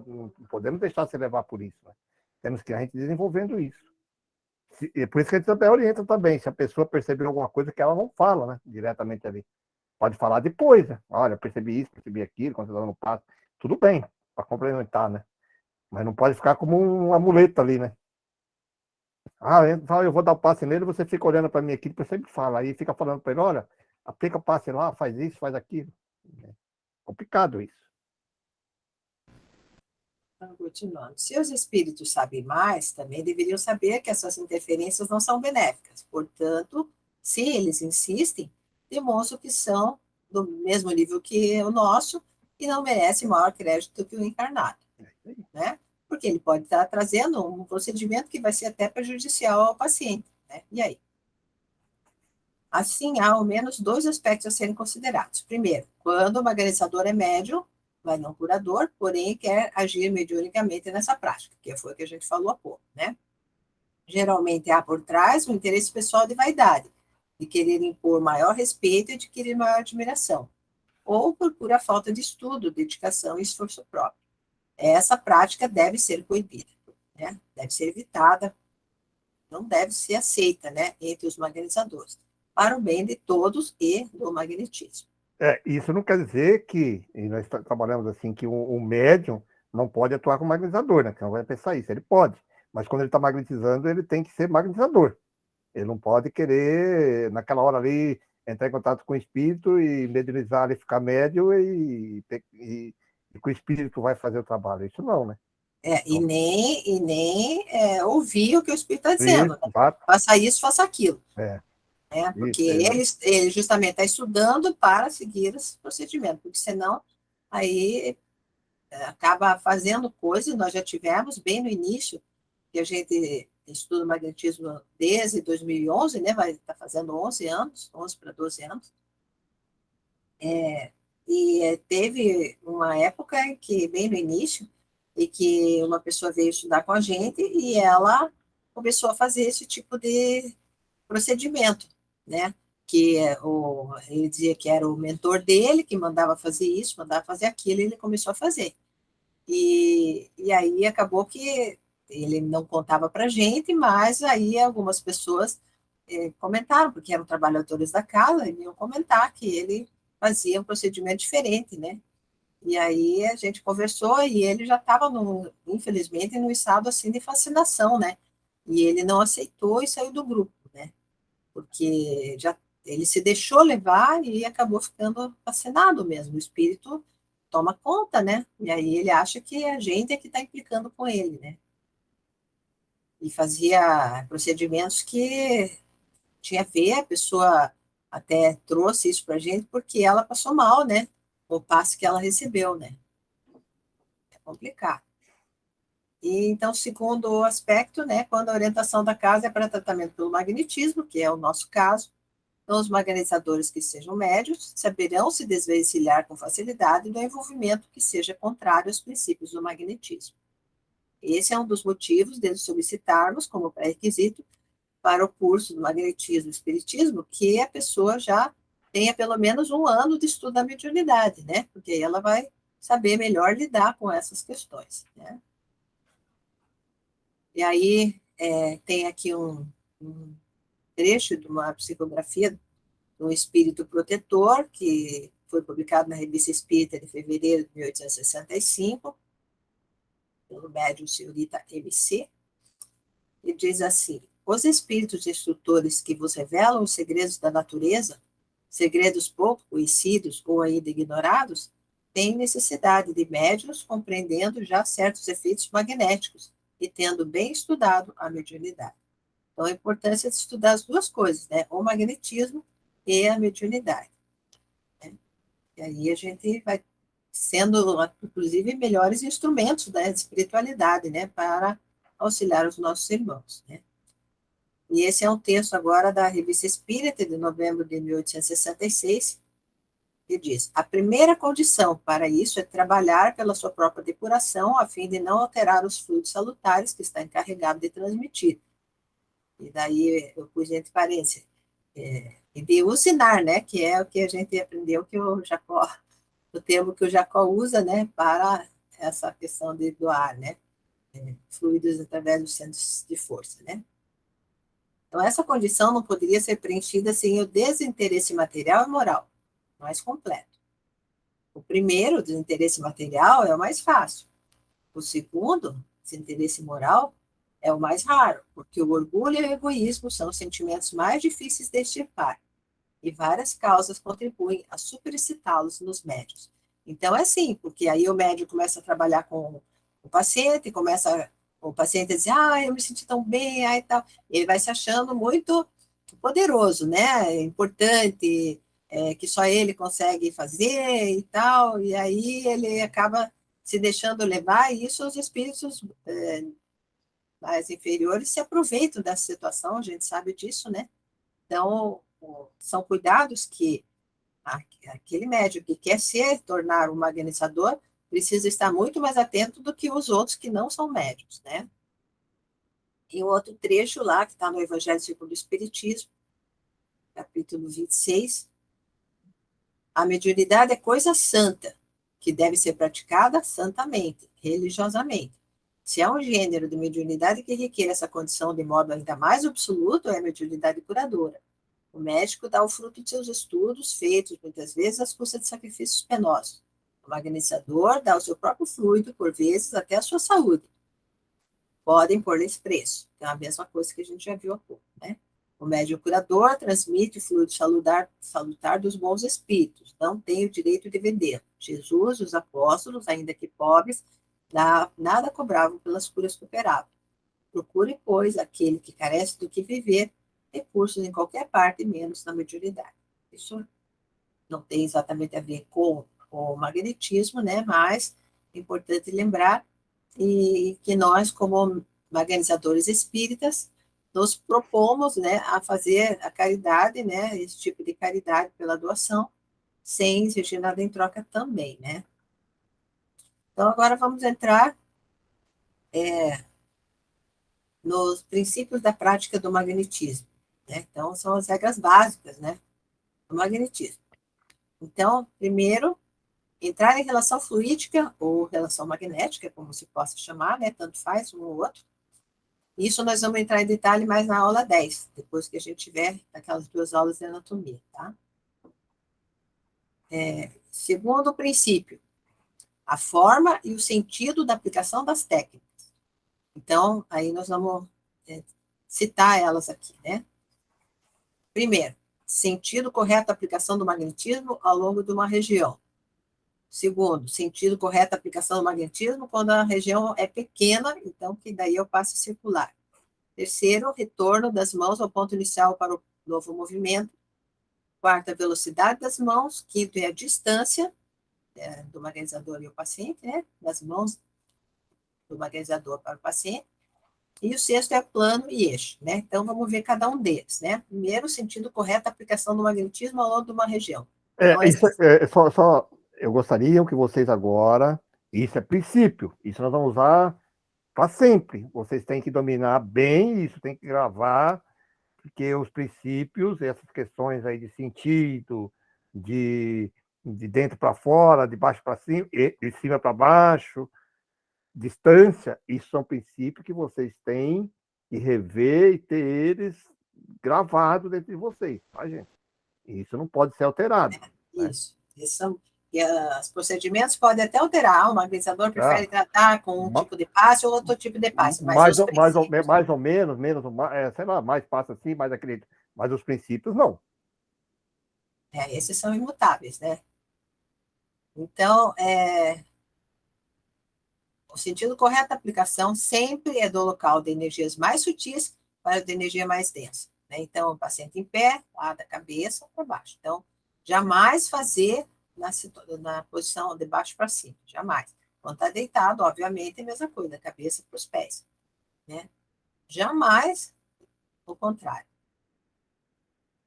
não podemos deixar se levar por isso. Né? Temos que a gente desenvolvendo isso. E por isso que a gente também orienta também, se a pessoa perceber alguma coisa que ela não fala, né, diretamente ali. Pode falar depois, né? Olha, percebi isso, percebi aquilo, quando você está dando passo. Tudo bem, para complementar, né? Mas não pode ficar como uma muleta ali, né? Eu vou dar o passe nele, você fica olhando para mim aqui, depois sempre fala. Aí fica falando para ele, olha, aplica o passe lá, faz isso, faz aquilo. É complicado isso. Então, continuando. Se os espíritos sabem mais, também deveriam saber que essas interferências não são benéficas. Portanto, se eles insistem, demonstram que são do mesmo nível que o nosso e não merecem maior crédito que o encarnado. Né? Porque ele pode estar trazendo um procedimento que vai ser até prejudicial ao paciente. Né? E aí? Assim, há ao menos dois aspectos a serem considerados. Primeiro, quando o magnetizador é médium, mas não curador, porém quer agir mediunicamente nessa prática, que foi o que a gente falou há pouco, né? Geralmente há por trás um interesse pessoal de vaidade, de querer impor maior respeito e adquirir maior admiração, ou por pura falta de estudo, dedicação e esforço próprio. Essa prática deve ser coibida, né? Deve ser evitada, não deve ser aceita, né, entre os magnetizadores, para o bem de todos e do magnetismo. Isso não quer dizer que, e nós trabalhamos assim, que o médium não pode atuar com magnetizador, né? Que não vai pensar isso, ele pode. Mas quando ele está magnetizando, ele tem que ser magnetizador. Ele não pode querer, naquela hora ali, entrar em contato com o espírito e mediunizar ali, ficar médio e que o espírito vai fazer o trabalho. Isso não, né? E nem ouvir o que o espírito está dizendo. Isso, Né? Faça isso, faça aquilo. É. Né? Porque ele justamente está estudando para seguir esse procedimento, porque senão aí acaba fazendo coisas. Nós já tivemos bem no início, que a gente estuda magnetismo desde 2011, né? Vai estar fazendo 11 anos, 11 para 12 anos. E teve uma época em que, bem no início, e que uma pessoa veio estudar com a gente e ela começou a fazer esse tipo de procedimento, né? Que ele dizia que era o mentor dele, que mandava fazer isso, mandava fazer aquilo, e ele começou a fazer. E aí acabou que ele não contava para a gente, mas aí algumas pessoas comentaram, porque eram trabalhadores da casa, e iam comentar que ele fazia um procedimento diferente, né? E aí a gente conversou e ele já estava, infelizmente, num estado assim de fascinação, né? E ele não aceitou e saiu do grupo, né? Porque já ele se deixou levar e acabou ficando fascinado mesmo. O espírito toma conta, né? E aí ele acha que a gente é que está implicando com ele, né? E fazia procedimentos que tinha a ver, a pessoa até trouxe isso para a gente porque ela passou mal, né? O passe que ela recebeu, né? É complicado. E então, segundo o aspecto, né, quando a orientação da casa é para tratamento pelo magnetismo, que é o nosso caso, então os magnetizadores que sejam médios saberão se desvencilhar com facilidade do envolvimento que seja contrário aos princípios do magnetismo. Esse é um dos motivos de solicitarmos como pré-requisito para o curso do magnetismo e espiritismo que a pessoa já tenha pelo menos 1 ano de estudo da mediunidade, né? Porque aí ela vai saber melhor lidar com essas questões, né? E aí tem aqui um trecho de uma psicografia do Espírito Protetor, que foi publicado na Revista Espírita de fevereiro de 1865, pelo médium senhorita MC, e diz assim: os espíritos instrutores que vos revelam os segredos da natureza, segredos pouco conhecidos ou ainda ignorados, têm necessidade de médiuns compreendendo já certos efeitos magnéticos e tendo bem estudado a mediunidade. Então, a importância de estudar as duas coisas, né? O magnetismo e a mediunidade. Né? E aí a gente vai sendo, inclusive, melhores instrumentos, né, de espiritualidade, né, para auxiliar os nossos irmãos, né? E esse é um texto agora da Revista Espírita, de novembro de 1866, que diz: a primeira condição para isso é trabalhar pela sua própria depuração, a fim de não alterar os fluidos salutares que está encarregado de transmitir. E daí eu pus entre parênteses, e de usinar, né, que é o que a gente aprendeu que o Jacó, o termo que o Jacó usa, né, para essa questão de doar, né, fluidos através dos centros de força, né. Então, essa condição não poderia ser preenchida sem o desinteresse material e moral, mais completo. O primeiro, o desinteresse material, é o mais fácil. O segundo, desinteresse moral, é o mais raro, porque o orgulho e o egoísmo são os sentimentos mais difíceis de extirpar, e várias causas contribuem a superexcitá-los nos médios. Então, é assim, porque aí o médium começa a trabalhar com o paciente, começa o paciente a dizer, eu me senti tão bem, e tal. Ele vai se achando muito poderoso, né? Importante, que só ele consegue fazer e tal, e aí ele acaba se deixando levar, e isso os espíritos mais inferiores se aproveitam dessa situação, a gente sabe disso, né? Então, são cuidados que aquele médium que quer tornar um magnetizador precisa estar muito mais atento do que os outros que não são médios, né? E um outro trecho lá, que está no Evangelho segundo o Espiritismo, capítulo 26, a mediunidade é coisa santa, que deve ser praticada santamente, religiosamente. Se há um gênero de mediunidade que requer essa condição de modo ainda mais absoluto, é a mediunidade curadora. O médico dá o fruto de seus estudos, feitos muitas vezes às custas de sacrifícios penosos. O magnetizador dá o seu próprio fluido, por vezes até a sua saúde. Podem pôr-lhes preço. É a mesma coisa que a gente já viu há pouco, né? O médium curador transmite o fluido salutar dos bons espíritos. Não tem o direito de vendê-lo. Jesus, os apóstolos, ainda que pobres, nada cobravam pelas curas que operavam. Procure, pois, aquele que carece do que viver, recursos em qualquer parte, menos na mediunidade. Isso não tem exatamente a ver com o magnetismo, né? Mas É importante lembrar e que nós, como organizadores espíritas, nos propomos, né, a fazer a caridade, né, esse tipo de caridade pela doação, sem exigir nada em troca também, né? Então, agora vamos entrar nos princípios da prática do magnetismo, né? Então, são as regras básicas, né, do magnetismo. Então, primeiro, entrar em relação fluídica ou relação magnética, como se possa chamar, né, tanto faz um ou outro. Isso nós vamos entrar em detalhe mais na aula 10, depois que a gente tiver aquelas 2 aulas de anatomia, tá? Segundo princípio, a forma e o sentido da aplicação das técnicas. Então, aí nós vamos citar elas aqui, né? Primeiro, sentido correto da aplicação do magnetismo ao longo de uma região. Segundo, sentido correto da aplicação do magnetismo quando a região é pequena, então que daí eu passo circular. Terceiro, retorno das mãos ao ponto inicial para o novo movimento. Quarta, velocidade das mãos. Quinto é a distância do magnetizador e o paciente, né? Das mãos do magnetizador para o paciente. E o sexto é plano e eixo, né? Então, vamos ver cada um deles, né? Primeiro, sentido correto da aplicação do magnetismo ao longo de uma região. Então, Isso eu gostaria que vocês agora, isso é princípio, isso nós vamos usar para sempre. Vocês têm que dominar bem isso, tem que gravar, porque os princípios, essas questões aí de sentido, de, de dentro para fora, de baixo para cima, de cima para baixo, distância, isso são princípios que vocês têm que rever e ter eles gravados dentro de vocês, tá, gente? Isso não pode ser alterado, né? isso. E os procedimentos podem até alterar. O magnetizador prefere tratar com um tipo de passe ou outro tipo de passe, mas os princípios... mais ou menos, sei lá, mais passa assim, mais aquele. Mas os princípios não. esses são imutáveis, né? Então, o sentido correto da aplicação sempre é do local de energias mais sutis para o de energia mais densa, né? Então, o paciente em pé, lá da cabeça para baixo. Então, jamais fazer na posição de baixo para cima, jamais. Quando está deitado, obviamente, é a mesma coisa, da cabeça para os pés, né? Jamais o contrário.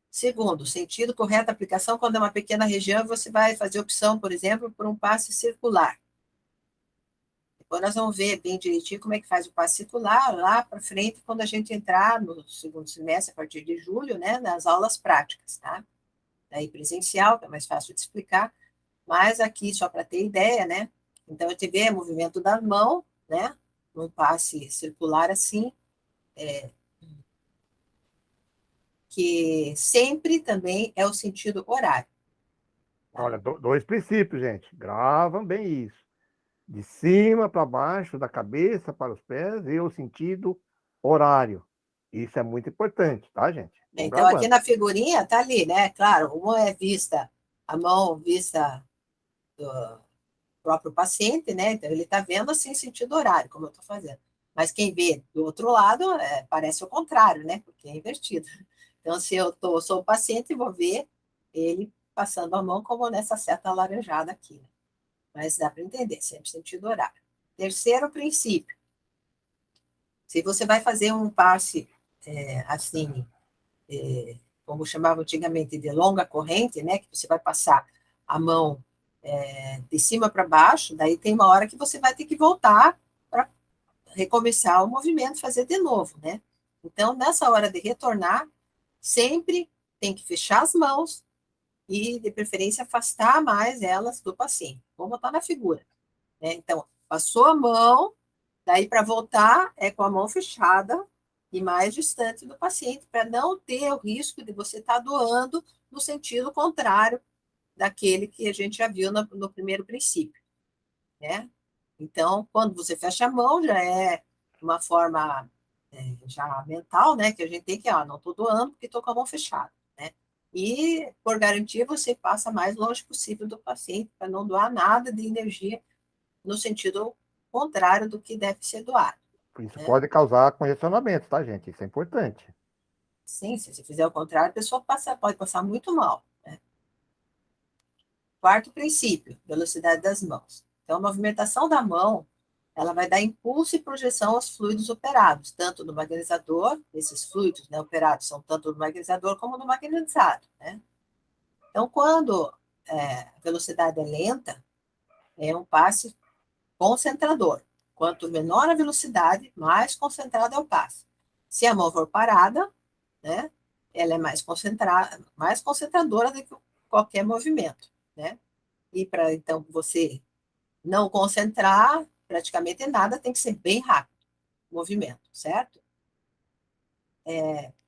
Segundo, sentido correto da aplicação, quando é uma pequena região, você vai fazer opção, por exemplo, por um passe circular. Depois nós vamos ver bem direitinho como é que faz o passe circular lá para frente, quando a gente entrar no segundo semestre, a partir de julho, né, nas aulas práticas, tá? Daí presencial, que é mais fácil de explicar, mas aqui só para ter ideia, né? Então, eu tive movimento da mão, né, num passe circular assim, que sempre também é o sentido horário. Tá? Olha, dois princípios, gente. Gravam bem isso. De cima para baixo, da cabeça para os pés e o sentido horário. Isso é muito importante, tá, gente? Vamos Então, aqui gravando. na figurinha tá ali, né? Claro, uma é vista, a mão vista do próprio paciente, né? Então, ele está vendo assim, sentido horário, como eu estou fazendo. Mas quem vê do outro lado, parece o contrário, né? Porque é invertido. Então, se sou o paciente, vou ver ele passando a mão como nessa seta alaranjada aqui. Né? Mas dá para entender, sempre sentido horário. Terceiro princípio. Se você vai fazer um passe assim, como chamava antigamente de longa corrente, né? Que você vai passar a mão de cima para baixo, daí tem uma hora que você vai ter que voltar para recomeçar o movimento, fazer de novo, né? Então, nessa hora de retornar, sempre tem que fechar as mãos e, de preferência, afastar mais elas do paciente. Vamos botar na figura. Né? Então, passou a mão, daí para voltar é com a mão fechada e mais distante do paciente, para não ter o risco de você estar doando no sentido contrário daquele que a gente já viu no primeiro princípio, né? Então, quando você fecha a mão, já é uma forma já mental, né? Que a gente tem que, não estou doando porque estou com a mão fechada, né? E, por garantia, você passa mais longe possível do paciente para não doar nada de energia no sentido contrário do que deve ser doado. Isso Né? pode causar congestionamento, tá, gente? Isso é importante. Sim, se você fizer o contrário, a pessoa pode passar muito mal. Né? Quarto princípio, velocidade das mãos. Então, a movimentação da mão, ela vai dar impulso e projeção aos fluidos operados, tanto no magnetizador, esses fluidos, né, operados são tanto no magnetizador como no magnetizado, né? Então, quando a velocidade é lenta, é um passe concentrador. Quanto menor a velocidade, mais concentrado é o passe. Se a mão for parada, né, ela é mais concentrada, mais concentradora do que qualquer movimento, né? E para então você não concentrar praticamente nada, tem que ser bem rápido o movimento, certo?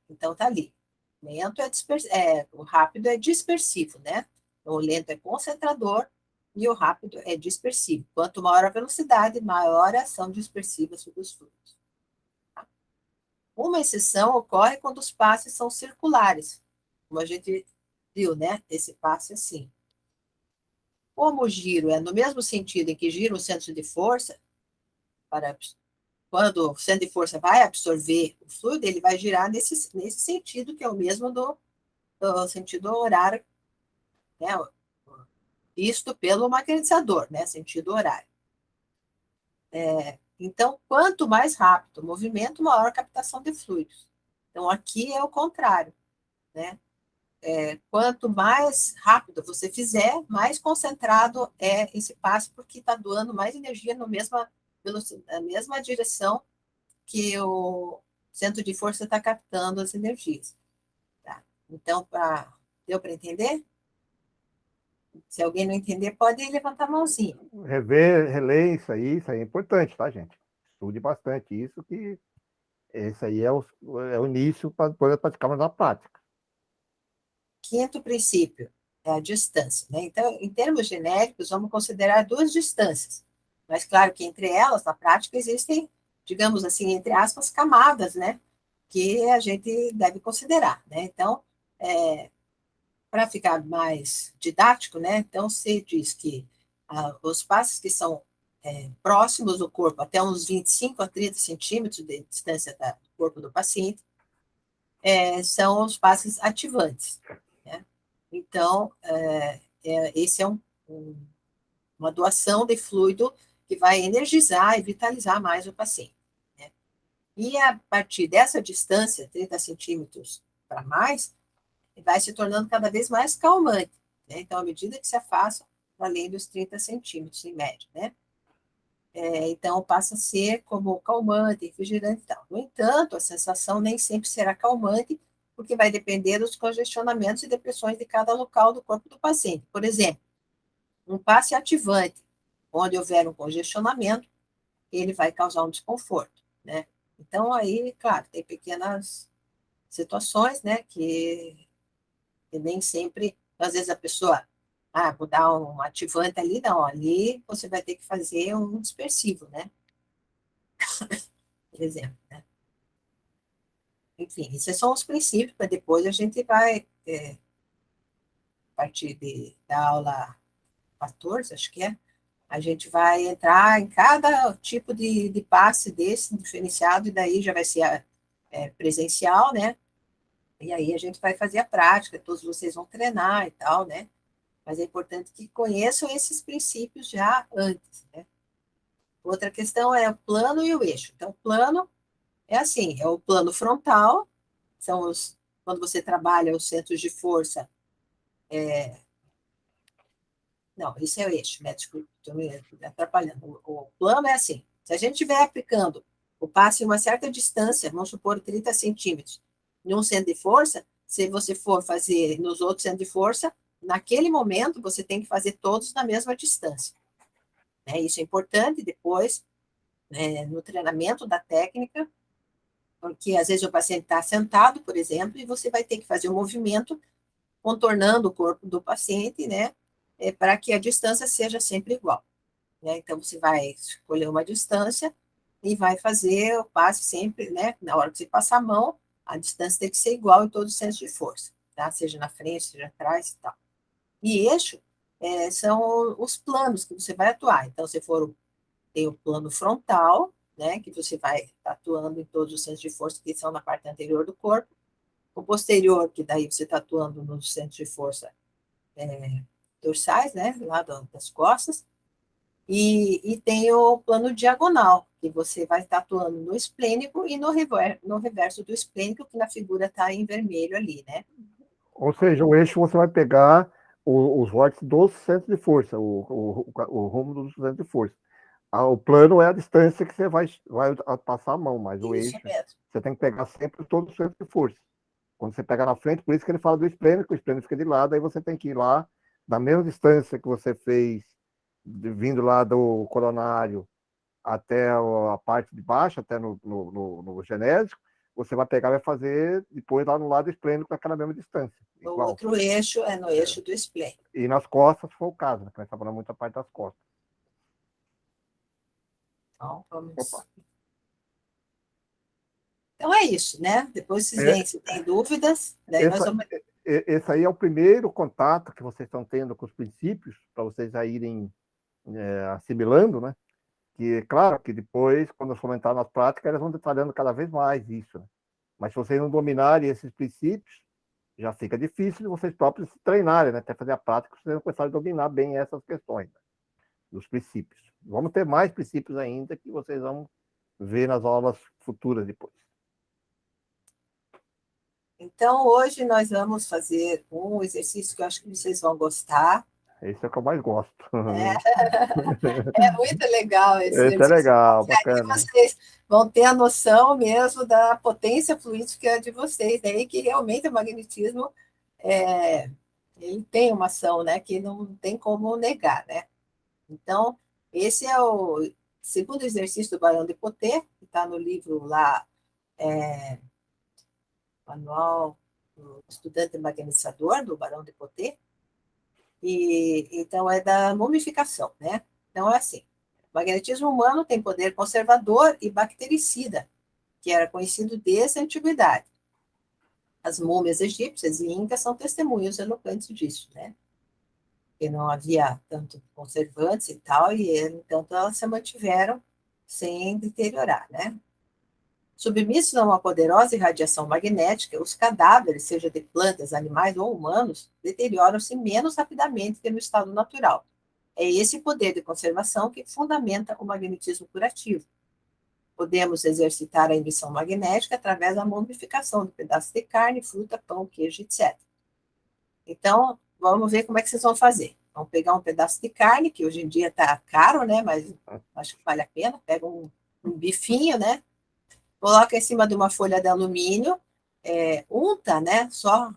Então tá ali. Lento o rápido é dispersivo, né? O lento é concentrador e o rápido é dispersivo. Quanto maior a velocidade, maior a ação dispersiva sobre os fluidos. Uma exceção ocorre quando os passes são circulares, como a gente viu, né? Esse passe assim. Como o giro é no mesmo sentido em que gira o centro de força, para quando o centro de força vai absorver o fluido, ele vai girar nesse sentido, que é o mesmo do sentido horário, né? Visto pelo magnetizador, né? Sentido horário. Então, quanto mais rápido o movimento, maior a captação de fluidos. Então, aqui é o contrário, né? Quanto mais rápido você fizer, mais concentrado é esse passe, porque está doando mais energia na mesma direção que o centro de força está captando as energias. Tá? Então, deu para entender? Se alguém não entender, pode levantar a mãozinha. Reler isso aí é importante, tá, gente? Estude bastante isso, que esse aí é o início para depois praticar na prática. Quinto princípio é a distância. Né? Então, em termos genéricos, vamos considerar duas distâncias. Mas, claro que entre elas, na prática, existem, digamos assim, entre aspas, camadas, né? Que a gente deve considerar. Né? Então, para ficar mais didático, né? Então, se diz que os passos que são próximos do corpo, até uns 25 a 30 centímetros de distância do corpo do paciente, são os passes ativantes. Né? Então, esse é uma doação de fluido que vai energizar e vitalizar mais o paciente. Né? E a partir dessa distância, 30 centímetros para mais, vai se tornando cada vez mais calmante. Né? Então, à medida que se afasta, além dos 30 centímetros em média. Né? Então, passa a ser como calmante, refrigerante e tal. No entanto, a sensação nem sempre será calmante, porque vai depender dos congestionamentos e depressões de cada local do corpo do paciente. Por exemplo, um passe ativante, onde houver um congestionamento, ele vai causar um desconforto, né? Então, aí, claro, tem pequenas situações, né, que nem sempre, às vezes a pessoa, vou dar um ativante ali, não, ali você vai ter que fazer um dispersivo, né? Por exemplo, né? Enfim, esses são os princípios, para depois a gente vai, a partir da aula 14, acho que a gente vai entrar em cada tipo de passe desse diferenciado, e daí já vai ser presencial, né? E aí a gente vai fazer a prática, todos vocês vão treinar e tal, né? Mas é importante que conheçam esses princípios já antes, né? Outra questão é o plano e o eixo. Então, o plano é assim, é o plano frontal, quando você trabalha os centros de força. Não, esse é o eixo, né? Desculpa, estou me atrapalhando. O plano é assim, se a gente estiver aplicando o passe em uma certa distância, vamos supor 30 centímetros, em um centro de força, se você for fazer nos outros centros de força, naquele momento você tem que fazer todos na mesma distância. Né? Isso é importante depois, no treinamento da técnica, porque às vezes o paciente está sentado, por exemplo, e você vai ter que fazer um movimento contornando o corpo do paciente, né, para que a distância seja sempre igual. Né? Então, você vai escolher uma distância e vai fazer o passe sempre, né, na hora que você passar a mão, a distância tem que ser igual em todos os centros de força, tá? Seja na frente, seja atrás e tal. E eixo são os planos que você vai atuar. Então, se for tem o plano frontal, né, que você vai estar atuando em todos os centros de força que são na parte anterior do corpo. O posterior, que daí você está atuando nos centros de força dorsais, né, lá das costas. E tem o plano diagonal, que você vai estar atuando no esplênico e no reverso do esplênico, que na figura está em vermelho ali, né? Ou seja, o eixo você vai pegar os vórtices do centro de força, o rumo do centro de força. O plano é a distância que você vai passar a mão, mas o Isso eixo mesmo. você tem que pegar sempre todo o centro de força. Quando você pega na frente, por isso que ele fala do esplênico, o esplênico fica de lado, aí você tem que ir lá, na mesma distância que você fez, vindo lá do coronário até a parte de baixo, até no genésico, você vai pegar e vai fazer depois lá no lado esplênico com aquela mesma distância, O igual. outro eixo é no eixo do esplênico. E nas costas, se for o caso, né? Que nós estamos falando muito a parte das costas. Então, Opa. vamos. Então é isso, né? Depois vocês É, veem se tem dúvidas, daí nós essa, vamos. esse aí é o primeiro contato que vocês estão tendo com os princípios, para vocês já irem assimilando, né? Que, claro, que depois, quando for entrar nas práticas, eles vão detalhando cada vez mais isso, né? Mas se vocês não dominarem esses princípios, já fica difícil de vocês próprios se treinarem, né? Até fazer a prática, vocês vão começar a dominar bem essas questões, né? Dos princípios. Vamos ter mais princípios ainda que vocês vão ver nas aulas futuras depois. Então, hoje nós vamos fazer um exercício que eu acho que vocês vão gostar. Esse é o que eu mais gosto. É muito legal esse Esse é exercício. legal, Aí bacana. vocês vão ter a noção mesmo da potência fluídica de vocês, aí que realmente o magnetismo é, ele tem uma ação, né, que não tem como negar, né? Então, esse é o segundo exercício do Barão de Poté, que está no livro lá, Manual do Estudante Magnetizador, do Barão de Poté, e então é da mumificação, né? Então é assim, o magnetismo humano tem poder conservador e bactericida, que era conhecido desde a antiguidade. As múmias egípcias e incas são testemunhos eloquentes disso, né? Que não havia tanto conservantes e tal, e então elas se mantiveram sem deteriorar, né? Submissos a uma poderosa irradiação magnética, os cadáveres, seja de plantas, animais ou humanos, deterioram-se menos rapidamente que no estado natural. É esse poder de conservação que fundamenta o magnetismo curativo. Podemos exercitar a emissão magnética através da mumificação de pedaços de carne, fruta, pão, queijo, etc. Então, vamos ver como é que vocês vão fazer. Vão pegar um pedaço de carne, que hoje em dia está caro, né? Mas acho que vale a pena. Pega um bifinho, né? Coloca em cima de uma folha de alumínio, unta, né? Só,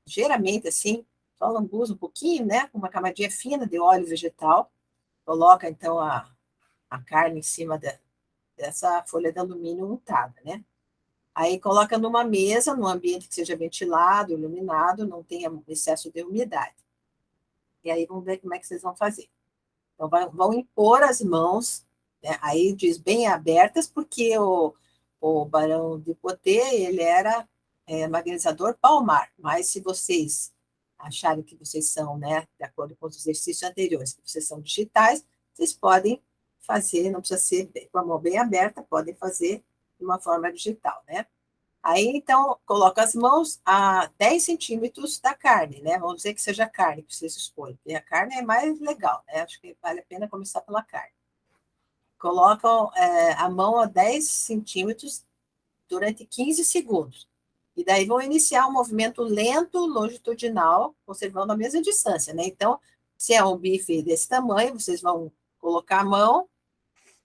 geralmente assim, só lambuza um pouquinho, né? Com uma camadinha fina de óleo vegetal. Coloca, então, a carne em cima dessa folha de alumínio untada, né? Aí coloca numa mesa, num ambiente que seja ventilado, iluminado, não tenha excesso de umidade. E aí vamos ver como é que vocês vão fazer. Então, vão impor as mãos, né? Aí diz bem abertas, porque o Barão de Poté, ele era magnetizador palmar, mas se vocês acharem que vocês são, né, de acordo com os exercícios anteriores, que vocês são digitais, vocês podem fazer, não precisa ser com a mão bem aberta, podem fazer de uma forma digital, né? Aí, então, coloca as mãos a 10 centímetros da carne, né? Vamos dizer que seja carne que vocês escolhem. E a carne é mais legal, né? Acho que vale a pena começar pela carne. Colocam a mão a 10 centímetros durante 15 segundos. E daí vão iniciar um movimento lento, longitudinal, conservando a mesma distância, né? Então, se é um bife desse tamanho, vocês vão colocar a mão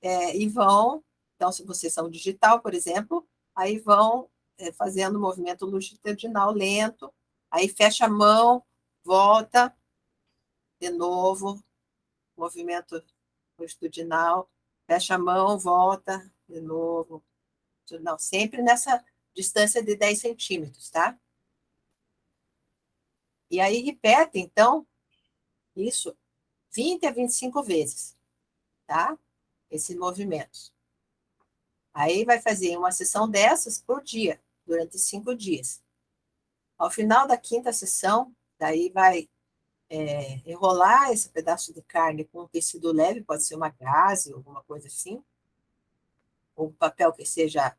e vão, então, se vocês são digital, por exemplo, aí vão fazendo o movimento longitudinal lento, aí fecha a mão, volta, de novo, movimento longitudinal, fecha a mão, volta, de novo, não, sempre nessa distância de 10 centímetros, tá? E aí repete, então, isso 20 a 25 vezes, tá? Esses movimentos. Aí vai fazer uma sessão dessas por dia, durante 5 dias. Ao final da quinta sessão, daí vai enrolar esse pedaço de carne com um tecido leve, pode ser uma gaze, alguma coisa assim, ou papel que seja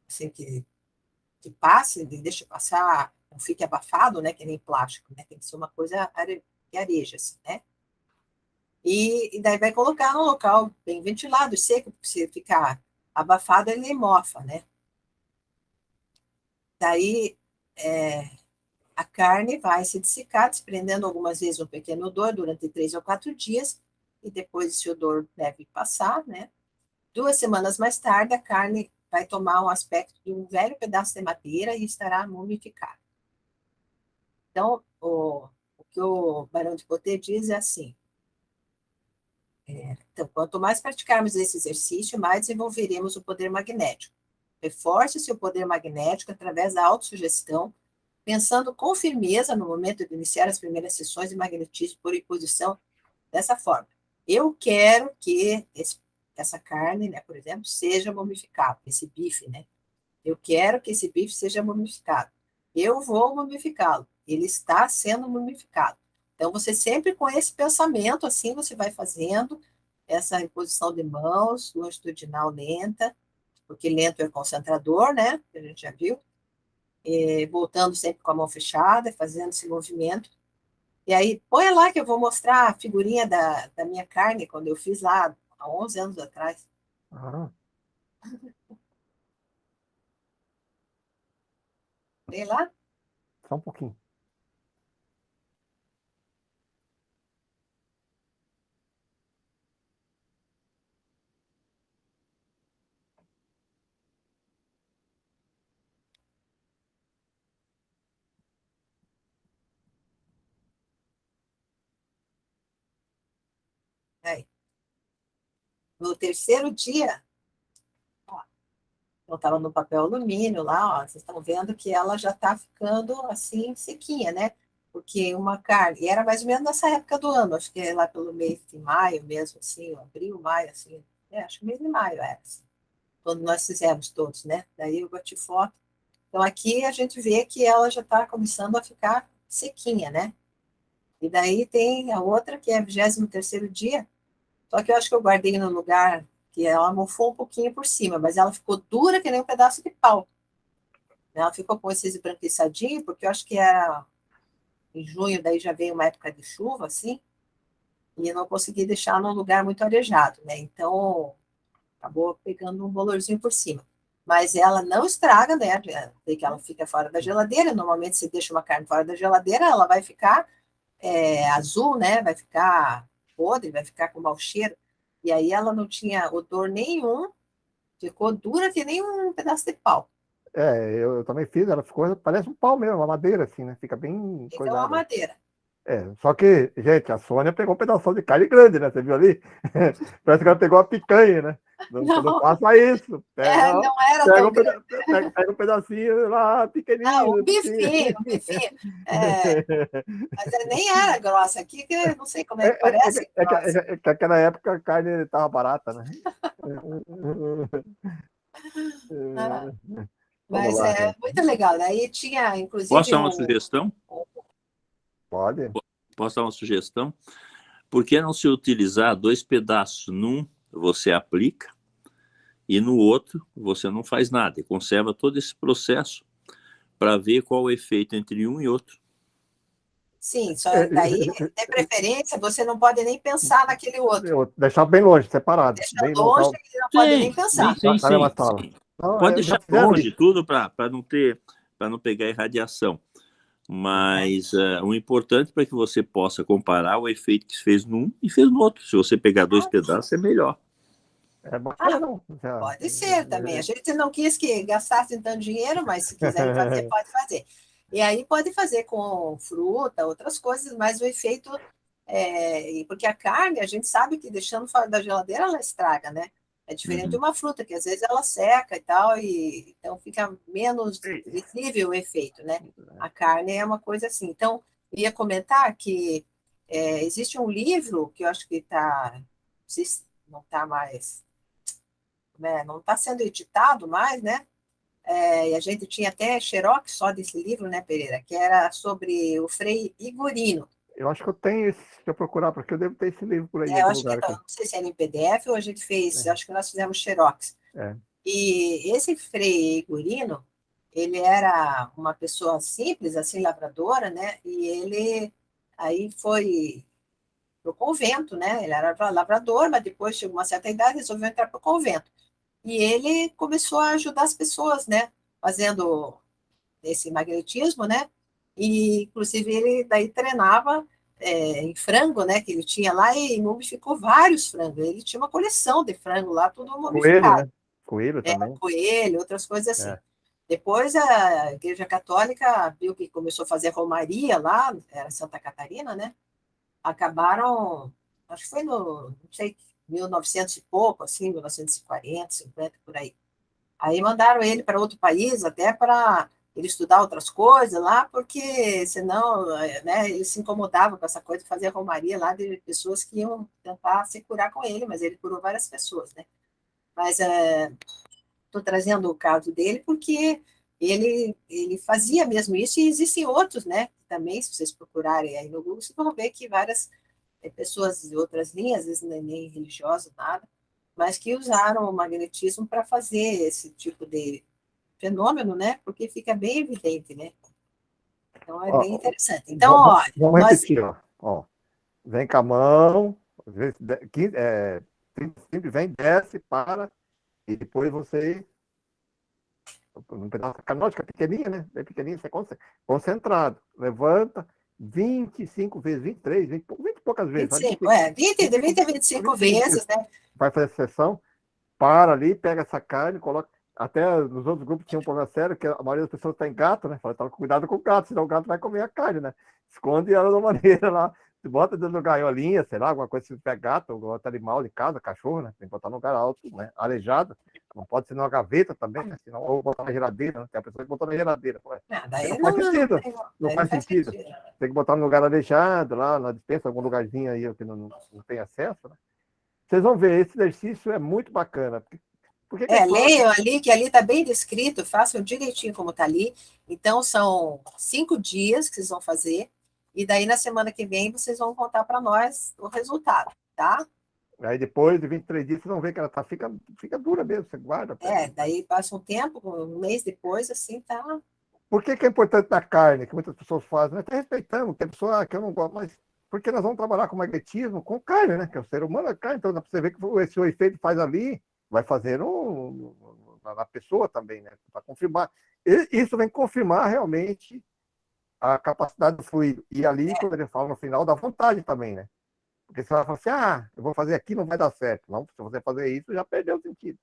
assim que passe, deixa passar, não fique abafado, né, que nem plástico, né, tem que ser uma coisa que areja, assim, né? E daí vai colocar num local bem ventilado, seco, porque se ficar abafado, ele mofa, né? Daí a carne vai se dessecar, desprendendo algumas vezes um pequeno odor durante 3 ou 4 dias, e depois esse odor deve passar, né? 2 semanas mais tarde, a carne vai tomar um aspecto de um velho pedaço de madeira e estará mumificada. Então, o que o Barão de Potê diz é assim: então, quanto mais praticarmos esse exercício, mais desenvolveremos o poder magnético. Reforce-se o poder magnético através da autossugestão, pensando com firmeza no momento de iniciar as primeiras sessões de magnetismo por imposição dessa forma. Eu quero que essa carne, né, por exemplo, seja mumificada, esse bife, né? Eu quero que esse bife seja mumificado. Eu vou mumificá-lo. Ele está sendo mumificado. Então, você sempre com esse pensamento, assim, você vai fazendo essa imposição de mãos, longitudinal lenta, porque lento é concentrador, né? Que a gente já viu. E voltando sempre com a mão fechada, fazendo esse movimento. E aí, põe lá que eu vou mostrar a figurinha da minha carne, quando eu fiz lá há 11 anos atrás. Ah, Vem lá. só um pouquinho. Aí. No terceiro dia, ó, eu estava no papel alumínio lá, ó, vocês estão vendo que ela já está ficando assim, sequinha, né? Porque uma carne, e era mais ou menos nessa época do ano, acho que é lá pelo mês de maio mesmo, assim, abril, maio, assim, acho que mês de maio era, assim, quando nós fizemos todos, né? Daí eu bati foto. Então aqui a gente vê que ela já está começando a ficar sequinha, né? E daí tem a outra, que é 23º dia, só que eu acho que eu guardei no lugar que ela mofou um pouquinho por cima, mas ela ficou dura que nem um pedaço de pau. Ela ficou com esses esbranquiçadinhos, porque eu acho que era em junho, daí já veio uma época de chuva, assim, e eu não consegui deixar num lugar muito arejado, né? Então, acabou pegando um bolorzinho por cima. Mas ela não estraga, né? Tem que ela fica fora da geladeira. Normalmente, se deixa uma carne fora da geladeira, ela vai ficar azul, né? Vai ficar podre, vai ficar com mau cheiro. E aí ela não tinha odor nenhum, ficou dura que nem um pedaço de pau. Eu também fiz, ela ficou, parece um pau mesmo, uma madeira assim, né? Fica bem Então, é uma coisada. madeira. Só que, gente, a Sônia pegou um pedaço de carne grande, né? Você viu ali? Parece que ela pegou uma picanha, né? Não Não, faça isso. Pega, não era pega, tão um, grande. pega um pedacinho lá, Ah, pequenino, um assim. bifinho, um bifinho. É, mas nem era grossa aqui, que eu não sei como é que parece grossa. Que naquela época a carne estava barata, né? Ah, Vamos mas lá, é gente. muito legal. Daí tinha, Posso inclusive, dar uma sugestão? Pode? Posso dar uma sugestão? Por que não se utilizar dois pedaços? Num você aplica e no outro você não faz nada. E conserva todo esse processo para ver qual o efeito entre um e outro. sim, só É, daí, de preferência, você não pode nem pensar naquele outro. deixar bem longe, separado, Deixa bem longe local, que não pode nem Sim, sim, pensar. sim, na mesma sim, sala. sim. Não, Pode já deixar fizeram longe isso. tudo para não ter, para não pegar irradiação. É. Mas o importante para que você possa comparar o efeito que fez num e fez no outro. Se você pegar dois Ah, pedaços, é melhor. É bacana, ah, não. pode ser também. A gente não quis que gastasse tanto dinheiro, mas se quiserem fazer, pode fazer. E aí pode fazer com fruta, outras coisas, mas o efeito porque a carne, a gente sabe que deixando fora da geladeira ela estraga, né? É diferente de Uhum. uma fruta, que às vezes ela seca e tal, e então fica menos visível o efeito, né? A carne é uma coisa assim. Então, eu ia comentar que existe um livro que eu acho que está, não está mais, né? Não está sendo editado mais, né? E a gente tinha até xerox só desse livro, né, Pereira? Que era sobre o Frei Igorino. Eu acho que eu tenho esse, se eu procurar, porque eu devo ter esse livro por aí em Eu algum acho que, lugar aqui. não sei se era em PDF ou a gente fez, acho que nós fizemos xerox. É. E esse Frei Igorino, ele era uma pessoa simples, assim, lavradora, né? E ele aí foi o convento, né? Ele era lavrador, mas depois chegou uma certa idade, resolveu entrar para o convento. E ele começou a ajudar as pessoas, né? Fazendo esse magnetismo, né? E, inclusive, ele daí treinava em frango, né? Que ele tinha lá e mumificou vários frangos. Ele tinha uma coleção de frango lá, tudo Coelho, mumificado. né? Coelho também. Coelho, outras coisas assim. É. Depois a Igreja Católica viu que começou a fazer romaria lá, era Santa Catarina, né? Acabaram, acho que foi no, não sei, 1900 e pouco, assim, 1940, 50, por aí. Aí mandaram ele para outro país, até para ele estudar outras coisas lá, porque senão, né, ele se incomodava com essa coisa de fazer romaria lá de pessoas que iam tentar se curar com ele, mas ele curou várias pessoas, né? Mas estou trazendo o caso dele porque ele fazia mesmo isso, e existem outros, né? Também, se vocês procurarem aí no Google, vocês vão ver que várias pessoas de outras linhas, às vezes nem religiosas, nada, mas que usaram o magnetismo para fazer esse tipo de fenômeno, né? Porque fica bem evidente, né? Então é bem interessante. Então, ó, vamos repetir, ó. Vem com a mão, às vezes, sempre vem, desce, para, e depois você, um pedaço da canótica pequenininha, né? Bem pequenininha, você concentrado. Levanta 25 vezes, 23, 20 e poucas vezes. 25, 20 a 25 vezes, né? Vai fazer a sessão, para ali, pega essa carne, coloca. Até nos outros grupos tinha um problema sério, que a maioria das pessoas tem gato, né? Fala, toma cuidado com o gato, senão o gato vai comer a carne, né? Esconde ela de uma maneira lá. Se bota dentro do gaiolinha, sei lá, alguma coisa, se tiver gato, ou outro animal de casa, cachorro, né? Tem que botar num lugar alto, né? Arejado. Não pode ser numa gaveta também, né? Senão, ou botar na geladeira, né? Tem a pessoa que botou na geladeira. Daí não faz sentido. Não faz sentido. sentido. Tem que botar num lugar arejado, lá na despensa, algum lugarzinho aí que não tem acesso, né? Vocês vão ver, esse exercício é muito bacana. Leiam ali, que ali está bem descrito, façam direitinho como está ali. Então, são 5 dias que vocês vão fazer, e daí na semana que vem vocês vão contar para nós o resultado, tá? Aí depois de 23 dias, vocês vão ver que ela fica dura mesmo, você guarda. Daí passa um tempo, um mês depois, assim, tá. Por que é importante na carne, que muitas pessoas fazem? Nós até respeitamos, tem pessoa que eu não gosto, mas porque nós vamos trabalhar com magnetismo, com carne, né? Que o ser humano é carne, então dá para você ver que esse efeito faz ali, vai fazer na pessoa também, né? Para confirmar. Isso vem confirmar realmente a capacidade do fluido. E ali, quando ele fala no final, dá vontade também, né? Porque você vai falar assim, eu vou fazer aqui, não vai dar certo. Não, se você fazer isso, já perdeu o sentido.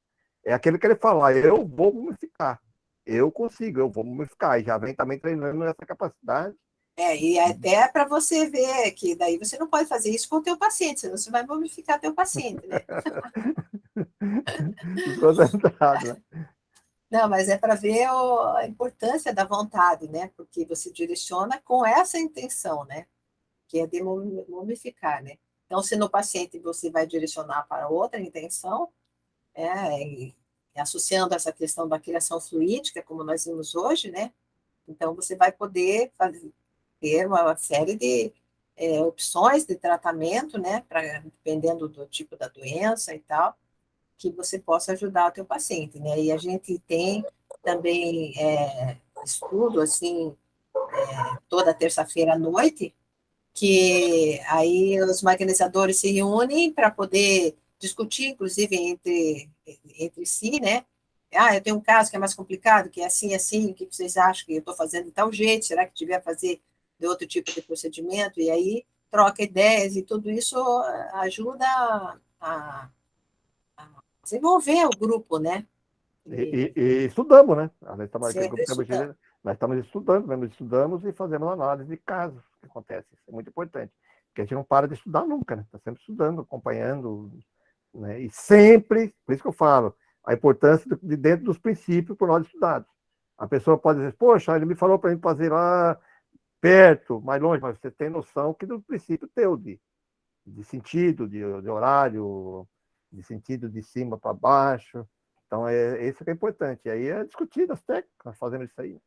É aquele que ele fala, eu vou mumificar. Eu consigo, eu vou mumificar. E já vem também treinando essa capacidade. E até para você ver que daí você não pode fazer isso com o teu paciente, senão você vai mumificar teu paciente, né? Concentrado, né? Não, mas é para ver a importância da vontade, né? Porque você direciona com essa intenção, né? Que é de mumificar, né? Então, se no paciente você vai direcionar para outra intenção, e associando essa questão da criação fluídica, como nós vimos hoje, né? Então, você vai poder ter uma série de opções de tratamento, né? Dependendo do tipo da doença e tal, que você possa ajudar o teu paciente, né? E a gente tem também estudo, assim, toda terça-feira à noite, que aí os magnetizadores se reúnem para poder discutir, inclusive, entre si, né? Eu tenho um caso que é mais complicado, que é assim, assim, o que vocês acham que eu estou fazendo de tal jeito? Será que devia fazer de outro tipo de procedimento? E aí troca ideias, e tudo isso ajuda a desenvolver o grupo, né? E estudamos, né? Sempre estudando. Nós estamos estudamos e fazemos análise de casos que acontecem. Isso é muito importante. Porque a gente não para de estudar nunca, né? Está sempre estudando, acompanhando, né? E sempre, por isso que eu falo, a importância de dentro dos princípios por nós estudados. A pessoa pode dizer, poxa, ele me falou para a gente fazer lá perto, mais longe, mas você tem noção que do princípio teu de sentido, de horário, de sentido de cima para baixo. Então, isso que é importante. E aí é discutido as técnicas, fazendo isso aí.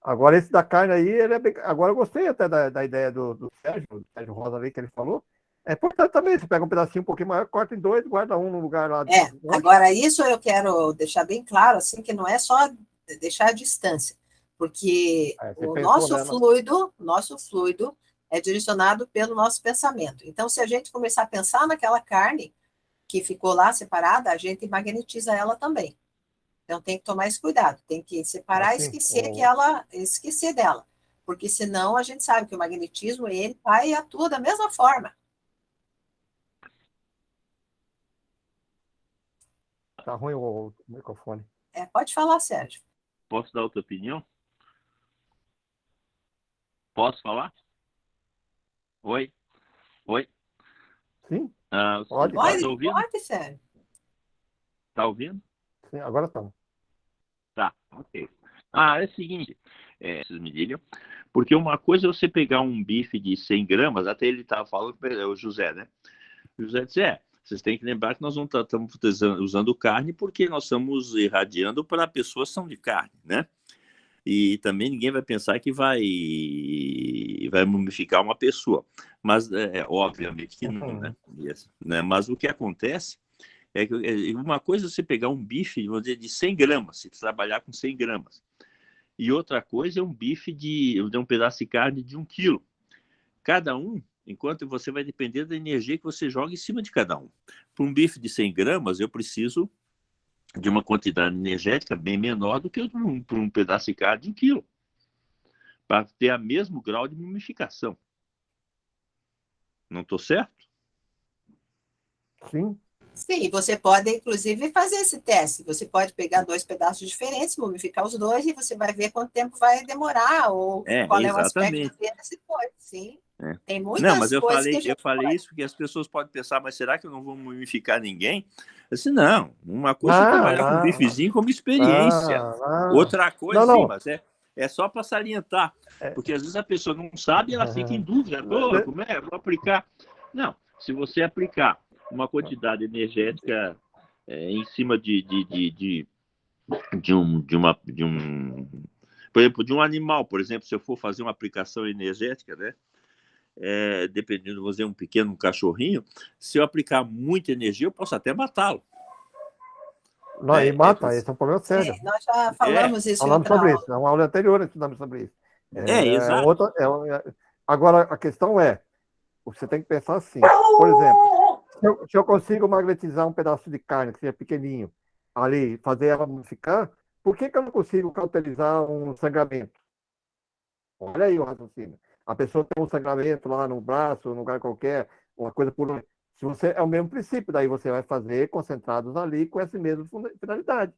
Agora, esse da carne aí, agora eu gostei até da ideia do Sérgio Rosa ali, que ele falou. É importante também, você pega um pedacinho um pouquinho maior, corta em 2, guarda um no lugar lá. Agora isso eu quero deixar bem claro, assim, que não é só deixar a distância, porque o nosso fluido é direcionado pelo nosso pensamento. Então, se a gente começar a pensar naquela carne que ficou lá separada, a gente magnetiza ela também. Então, tem que tomar esse cuidado, tem que separar e esquecer dela. Porque senão a gente sabe que o magnetismo, ele vai e atua da mesma forma. Tá ruim o microfone. Pode falar, Sérgio. Posso dar outra opinião? Posso falar? Oi? Sim? Pode, Pode. tá ouvindo? Pode, Sérgio. Tá ouvindo? Sim, agora tá. Tá, ok. É o seguinte, vocês me digam, porque uma coisa é você pegar um bife de 100 gramas, até ele estava falando, o José, né? O José disse, vocês têm que lembrar que nós não estamos usando carne porque nós estamos irradiando para pessoas que são de carne, né? E também ninguém vai pensar que vai mumificar uma pessoa. Mas, obviamente que não, né? Mas o que acontece é que uma coisa é você pegar um bife, vamos dizer, de 100 gramas, se trabalhar com 100 gramas. E outra coisa é um bife de um pedaço de carne de 1 quilo. Cada um, enquanto você vai depender da energia que você joga em cima de cada um. Para um bife de 100 gramas, eu preciso de uma quantidade energética bem menor do que para um pedaço de carne de 1 quilo, para ter o mesmo grau de mumificação. Não estou certo? Sim. Sim, você pode, inclusive, fazer esse teste. Você pode pegar 2 pedaços diferentes, mumificar os 2 e você vai ver quanto tempo vai demorar ou qual é o aspecto deles depois. Sim, tem muitas mas eu coisas falei, que a gente falei isso porque as pessoas podem pensar, mas será que eu não vou mumificar ninguém? Eu disse, não. Uma coisa é trabalhar com bifezinho como experiência. Outra coisa, sim, mas é só para salientar. Porque às vezes a pessoa não sabe e ela fica em dúvida. Como é? Eu vou aplicar. Não, se você aplicar uma quantidade energética em cima por exemplo, de um animal, por exemplo, se eu for fazer uma aplicação energética, né? Dependendo, vou dizer, um pequeno cachorrinho, se eu aplicar muita energia, eu posso até matá-lo. Não, e mata, esse é um problema sério. Nós já falamos isso. Falamos sobre isso, é uma aula anterior que estudamos sobre isso. Exato. Agora, a questão você tem que pensar assim, por exemplo, se eu consigo magnetizar um pedaço de carne que seja pequenininho, ali, fazer ela mumificar, por que eu não consigo cauterizar um sangramento? Olha aí o raciocínio. A pessoa tem um sangramento lá no braço, num lugar qualquer, uma coisa por... Se você é o mesmo princípio, daí você vai fazer concentrados ali com essa mesma finalidade.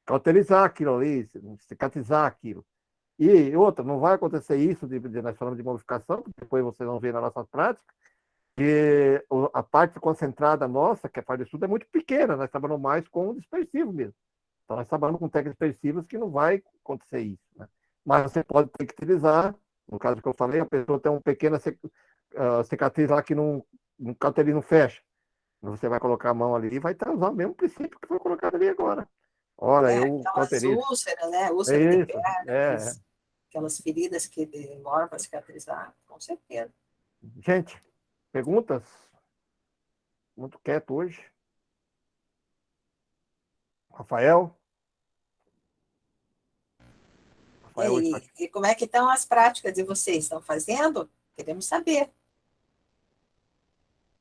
Cauterizar aquilo ali, cicatrizar aquilo. E outra, não vai acontecer isso, nós falamos de mumificação, porque depois vocês vão ver na nossa prática, que a parte concentrada nossa, que é a parte de estudo, é muito pequena, nós trabalhamos mais com dispersivo mesmo. Então, nós trabalhamos com técnicas dispersivas que não vai acontecer isso, né? Mas você pode ter que utilizar, no caso que eu falei, a pessoa tem uma pequena cicatriz lá que não fecha. Você vai colocar a mão ali e vai usar o mesmo princípio que foi colocado ali agora. Olha, eu cauterizo. Úlcera, né? Úlcera de perna, aquelas feridas que demoram para cicatrizar, com certeza. Gente, perguntas? Muito quieto hoje. Rafael? E como é que estão as práticas de vocês? Estão fazendo? Queremos saber.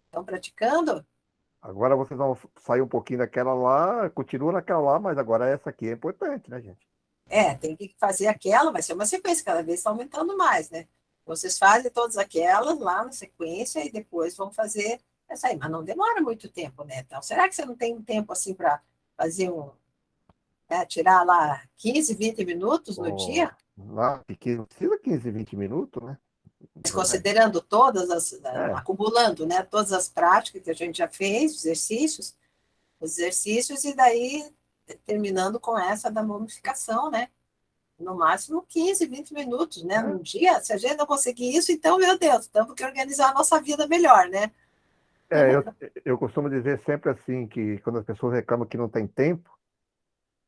Estão praticando? Agora vocês vão sair um pouquinho daquela lá, continua naquela lá, mas agora essa aqui é importante, né, gente? Tem que fazer aquela, vai ser uma sequência, cada vez está aumentando mais, né? Vocês fazem todas aquelas lá na sequência e depois vão fazer essa aí, mas não demora muito tempo, né? Então, será que você não tem um tempo assim para fazer tirar lá 15, 20 minutos no dia? Não precisa 15, 20 minutos, né? Considerando todas acumulando, né? Todas as práticas que a gente já fez, os exercícios, e daí terminando com essa da mumificação, né? No máximo 15, 20 minutos, né? Num dia, se a gente não conseguir isso, então, meu Deus, temos que organizar a nossa vida melhor, né? Eu costumo dizer sempre assim, que quando as pessoas reclamam que não tem tempo,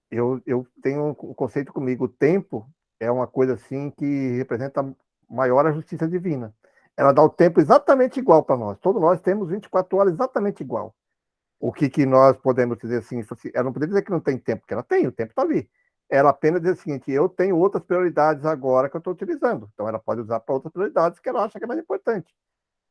eu tenho um conceito comigo, o tempo é uma coisa assim que representa maior a justiça divina. Ela dá o tempo exatamente igual para nós. Todos nós temos 24 horas exatamente igual. O que nós podemos dizer assim, ela não poderia dizer que não tem tempo, porque ela tem, o tempo está ali. ela apenas diz o seguinte: eu tenho outras prioridades agora que eu estou utilizando. Então, ela pode usar para outras prioridades que ela acha que é mais importante.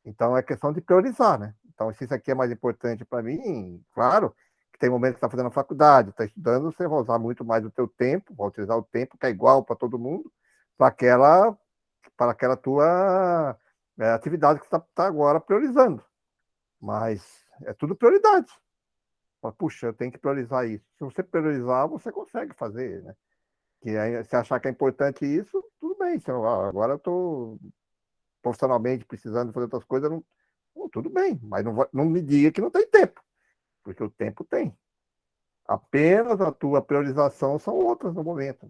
Então, é questão de priorizar, né? Então, se isso aqui é mais importante para mim, claro, que tem momentos que está fazendo a faculdade, está estudando, você vai usar muito mais o teu tempo, vai utilizar o tempo, que é igual para todo mundo, para aquela tua atividade que você está agora priorizando. Mas é tudo prioridade. Puxa, eu tenho que priorizar isso. Se você priorizar, você consegue fazer, né? Que aí, se achar que é importante isso, tudo bem. Se agora eu estou profissionalmente precisando fazer outras coisas, tudo bem. Mas não me diga que não tem tempo, porque o tempo tem. Apenas a tua priorização são outras no momento.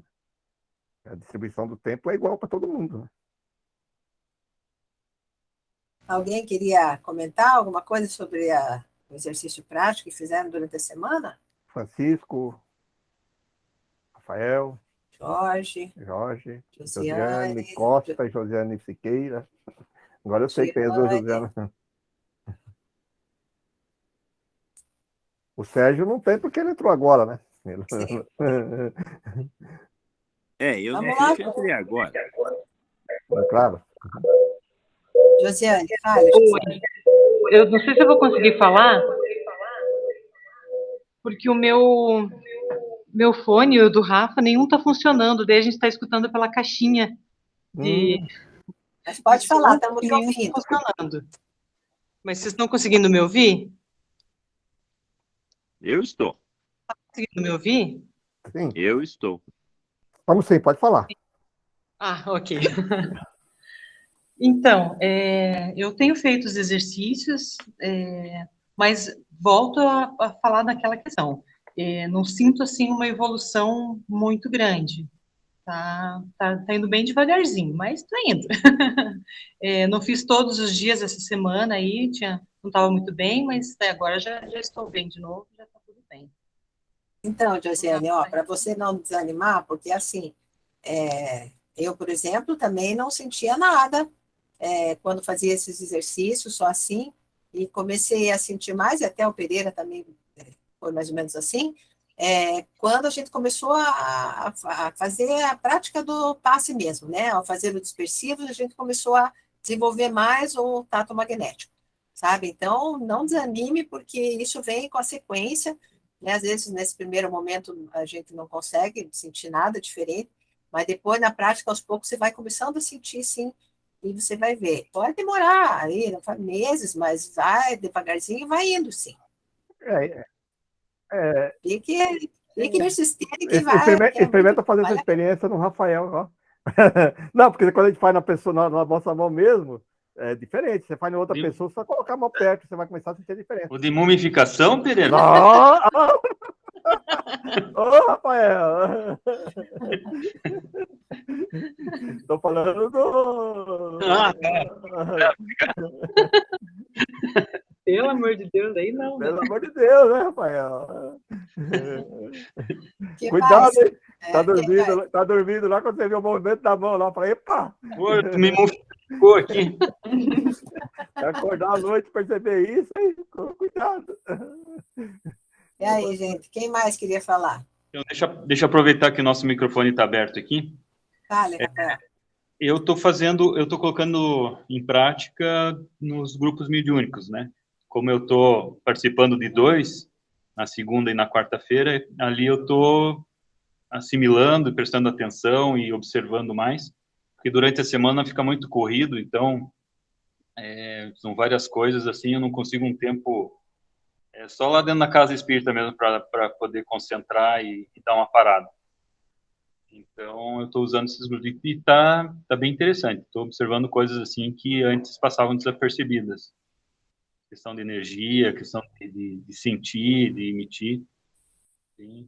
A distribuição do tempo é igual para todo mundo, né? Alguém queria comentar alguma coisa sobre o exercício prático que fizeram durante a semana? Francisco, Rafael, Jorge, Jorge, Josiane Josiane, Costa e Josiane Siqueira. Agora eu sei que tem as duas Giane. Josianas. O Sérgio não tem porque ele entrou agora, né? Sim. Eu Vamos lá, entrei agora. Claro. Josiane, fale, Oi. Josiane. Eu não sei se eu vou conseguir falar, porque o meu fone e o do Rafa, nenhum está funcionando, daí a gente está escutando pela caixinha de Mas pode som, falar, estamos e te nenhum está ouvindo. funcionando. Mas vocês estão conseguindo me ouvir? Eu estou. Conseguindo me ouvir? Sim. Eu estou. Vamos sim, pode falar. Ah, ok. Então, eu tenho feito os exercícios, mas volto a falar daquela questão. Não sinto, assim, uma evolução muito grande. Tá indo bem devagarzinho, mas tá indo. Não fiz todos os dias essa semana aí, não estava muito bem, mas agora já estou bem de novo, já está tudo bem. Então, Josiane, para você não desanimar, porque assim, eu, por exemplo, também não sentia nada quando fazia esses exercícios, só assim, e comecei a sentir mais, e até o Pereira também foi mais ou menos assim, quando a gente começou a fazer a prática do passe mesmo, né? Ao fazer o dispersivo, a gente começou a desenvolver mais o tato magnético, sabe? Então, não desanime, porque isso vem com a sequência, né? Às vezes, nesse primeiro momento, a gente não consegue sentir nada diferente, mas depois, na prática, aos poucos, você vai começando a sentir, sim, e você vai ver. Pode demorar aí, não faz meses, mas vai devagarzinho e vai indo, sim. É, é, Fique persistente que vai. experimenta fazer essa Vale experiência no Rafael, ó. Não, porque quando a gente faz na pessoa, na nossa mão mesmo, é diferente. Você faz em outra pessoa, só colocar a mão perto, você vai começar a sentir a diferença. O de mumificação, Pereira? Não! Ô, Rafael! Tô falando do. Pelo amor de Deus, aí não. Pelo amor de Deus, né, Rafael? Que Cuidado, mais? hein? Tá dormindo lá quando você vê o movimento da mão lá. Fala, epa! Pô, tu me mumificou aqui. Acordar à noite e perceber isso, hein? Cuidado. E aí, gente, quem mais queria falar? Então, deixa eu aproveitar que o nosso microfone está aberto aqui. Fale, Rafael. Eu estou colocando em prática nos grupos mediúnicos, né? Como eu estou participando de 2, na segunda e na quarta-feira, ali eu estou assimilando, prestando atenção e observando mais, porque durante a semana fica muito corrido, então são várias coisas assim, eu não consigo um tempo só lá dentro da casa espírita mesmo para poder concentrar e dar uma parada. Então, eu estou usando esses grupos e está bem interessante. Estou observando coisas assim que antes passavam desapercebidas. Questão de energia, questão de sentir, de emitir.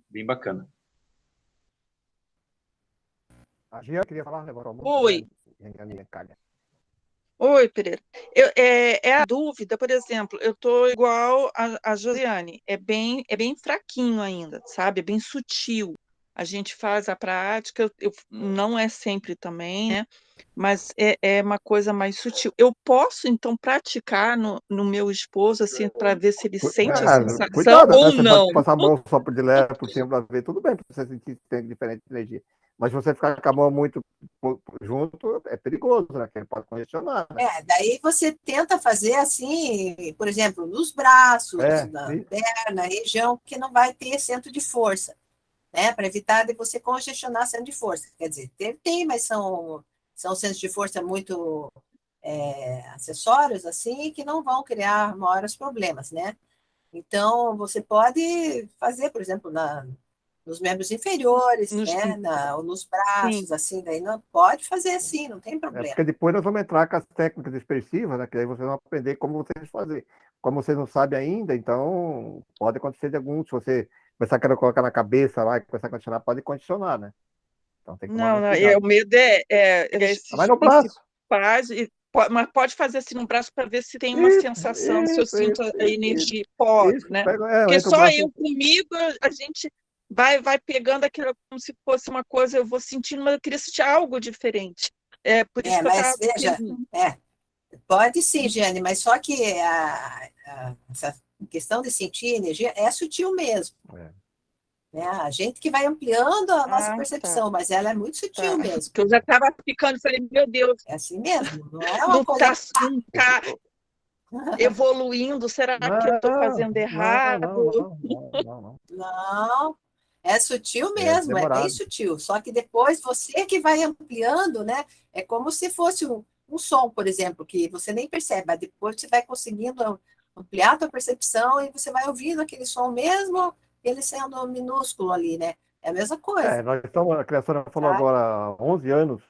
Bem bacana. A Gia queria falar, levantou a mão. Oi. Oi, Pereira. A dúvida, por exemplo, eu estou igual a Josiane, é bem fraquinho ainda, sabe? É bem sutil a gente faz a prática, não é sempre também, né? Mas é uma coisa mais sutil. Eu posso, então, praticar no meu esposo, assim, para ver se ele sente a sensação Cuidado, né? ou Você não. pode passar a mão só por de leve, por cima, para ver, tudo bem, para você sentir que tem diferente energia. Mas se você ficar com a mão muito junto, é perigoso, né? Porque pode congestionar, né? Daí você tenta fazer assim, por exemplo, nos braços, na Isso. perna, região que não vai ter centro de força, né? Para evitar de você congestionar centro de força. Quer dizer, tem, mas são centros de força muito acessórios, assim, que não vão criar maiores problemas, né? Então, você pode fazer, por exemplo, nos membros inferiores, Nos- né? Ou nos Sim. braços, assim, daí não pode fazer assim, não tem Porque problema. depois nós vamos entrar com as técnicas expressivas, né? Que aí vocês vão aprender como vocês fazer. Como vocês não sabem ainda, então pode acontecer de alguns. Se você começar a querer colocar na cabeça lá e começar a condicionar, pode condicionar, né? Então tem que tomar Não, muito não, cuidado. o medo é Vai esses no braço. principais, mas pode fazer assim no braço para ver se tem uma Isso, sensação, se eu isso, sinto isso, a isso, energia, pode, isso. né? Pega, Porque entra o só braço. eu comigo, a gente vai pegando aquilo como se fosse uma coisa, eu vou sentindo, mas eu queria sentir algo diferente. É por isso que eu Mas estava veja, perguntando. pode sim, Jane, mas só que essa questão de sentir energia é sutil mesmo. É. Né? A gente que vai ampliando a nossa Ah, tá, percepção, mas ela é muito sutil tá. mesmo. Porque eu já estava ficando, falei, meu Deus, É assim mesmo, não é uma não coisa. está evoluindo, será que eu estou Não, fazendo não, não, errado? não, não, não, não. Não, é sutil É mesmo, é bem demorado. sutil. Só que depois você que vai ampliando, né? É como se fosse um som, por exemplo, que você nem percebe, mas depois você vai conseguindo ampliar a tua percepção e você vai ouvindo aquele som mesmo, ele sendo minúsculo ali, né? É a mesma coisa, Nós estamos, a criação falou tá? agora há 11 anos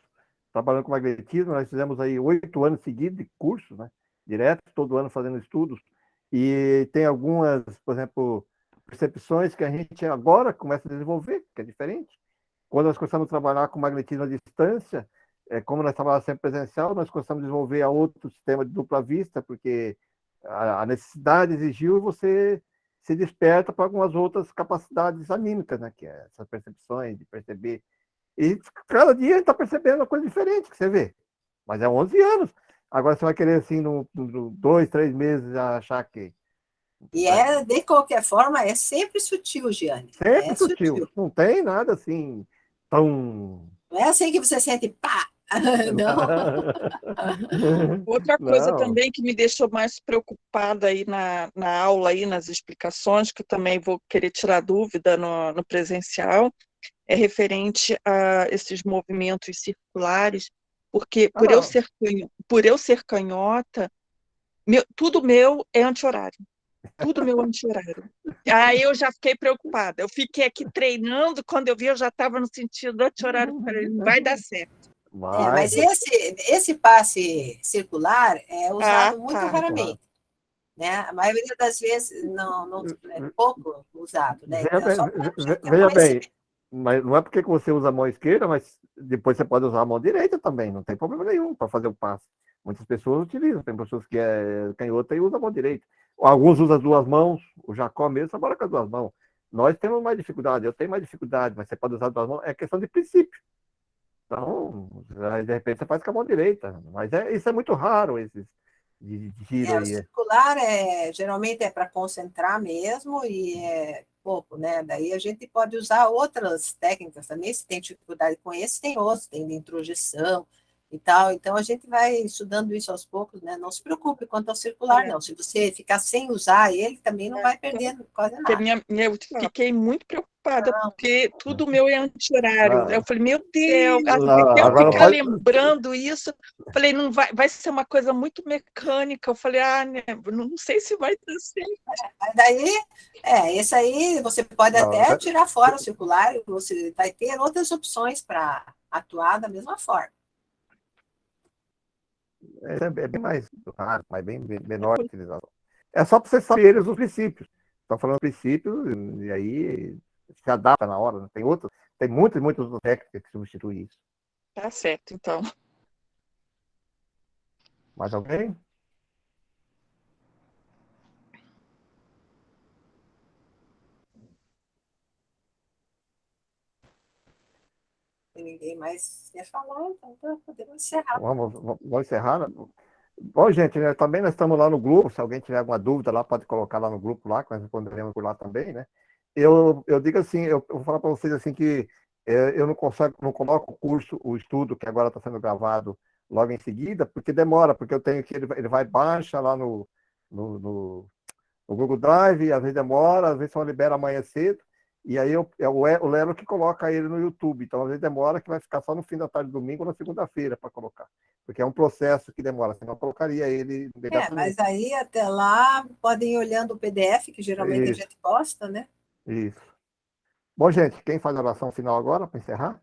trabalhando com magnetismo, nós fizemos aí 8 anos seguidos de curso, né? Direto, todo ano fazendo estudos, e tem algumas, por exemplo, percepções que a gente agora começa a desenvolver, que é diferente. Quando nós começamos a trabalhar com magnetismo à distância, como nós trabalhamos sempre presencial, nós começamos a desenvolver a outro sistema de dupla vista, porque a necessidade exigiu e você se desperta para algumas outras capacidades anímicas, né? Que é essas percepções, de perceber. E cada dia a gente está percebendo uma coisa diferente que você vê. Mas é 11 anos. Agora você vai querer, assim, no 2, 3 meses, achar que. E Né? de qualquer forma, é sempre sutil, Giane. Sempre É sutil. sutil. Não tem nada assim tão. Não é assim que você sente pá! Não. Outra coisa Não. também que me deixou mais preocupada aí na aula, aí nas explicações, que eu também vou querer tirar dúvida no presencial, é referente a esses movimentos circulares, porque Não. por eu ser canhota, tudo meu é anti-horário. Tudo meu anti-horário. Aí eu já fiquei preocupada. Eu fiquei aqui treinando, quando eu vi, eu já estava no sentido anti-horário. Falei, não vai dar certo. Vai. Mas esse passe circular é Ah, usado muito tá. raramente, né? A maioria das vezes não é pouco usado, né? Veja Então, é bem, só para a gente ter um veja bem, conhecimento. mas não é porque que você usa a mão esquerda, mas depois você pode usar a mão direita também, não tem problema nenhum para fazer o passe. Muitas pessoas utilizam, tem pessoas que é canhota e usam a mão direita. Alguns usam as duas mãos, o Jacó mesmo trabalha com as duas mãos. Nós temos mais dificuldade, eu tenho mais dificuldade, mas você pode usar as duas mãos, é questão de princípio. Então, aí, de repente você faz com a mão direita, mas isso é muito raro, esses de giro O aí. circular geralmente é para concentrar mesmo e é pouco, né? Daí a gente pode usar outras técnicas também, se tem dificuldade com esse, tem outros, tem de introjeção e tal. Então a gente vai estudando isso aos poucos, né? Não se preocupe quanto ao circular, não. Se você ficar sem usar ele, também não vai perdendo quase Porque nada. eu fiquei muito preocupada, Não, porque tudo meu é anti-horário. Eu Não, falei, meu Deus, não, até eu agora não ficar pode. lembrando isso, falei, não vai ser uma coisa muito mecânica. Eu falei, né, não sei se vai dar certo. mas daí, esse aí você pode Não, até tirar fora o circular e você vai ter outras opções para atuar da mesma forma. é bem mais raro, mas bem menor a utilização. É só para vocês saberem os princípios. Estão falando princípios e aí se adapta na hora. Né? Tem muitas outras técnicas que substituem isso. Tá certo, então. Mais alguém? que ninguém mais quer falar, então podemos encerrar. Vamos encerrar. Bom, gente, né, também nós estamos lá no grupo, se alguém tiver alguma dúvida lá, pode colocar lá no grupo lá, que nós responderemos por lá também, né? Eu digo assim, eu vou falar para vocês assim que eu não coloco o curso, o estudo que agora está sendo gravado logo em seguida, porque demora, porque eu tenho que, ele vai baixa lá no Google Drive, às vezes demora, às vezes só libera amanhã cedo, e aí é o Lelo que coloca ele no YouTube, então às vezes demora, que vai ficar só no fim da tarde, domingo ou na segunda-feira para colocar, porque é um processo que demora, senão eu colocaria ele imediatamente. Mas aí até lá podem ir olhando o PDF, que geralmente a gente posta, né? Isso. Bom, gente, quem faz a oração final agora, para encerrar?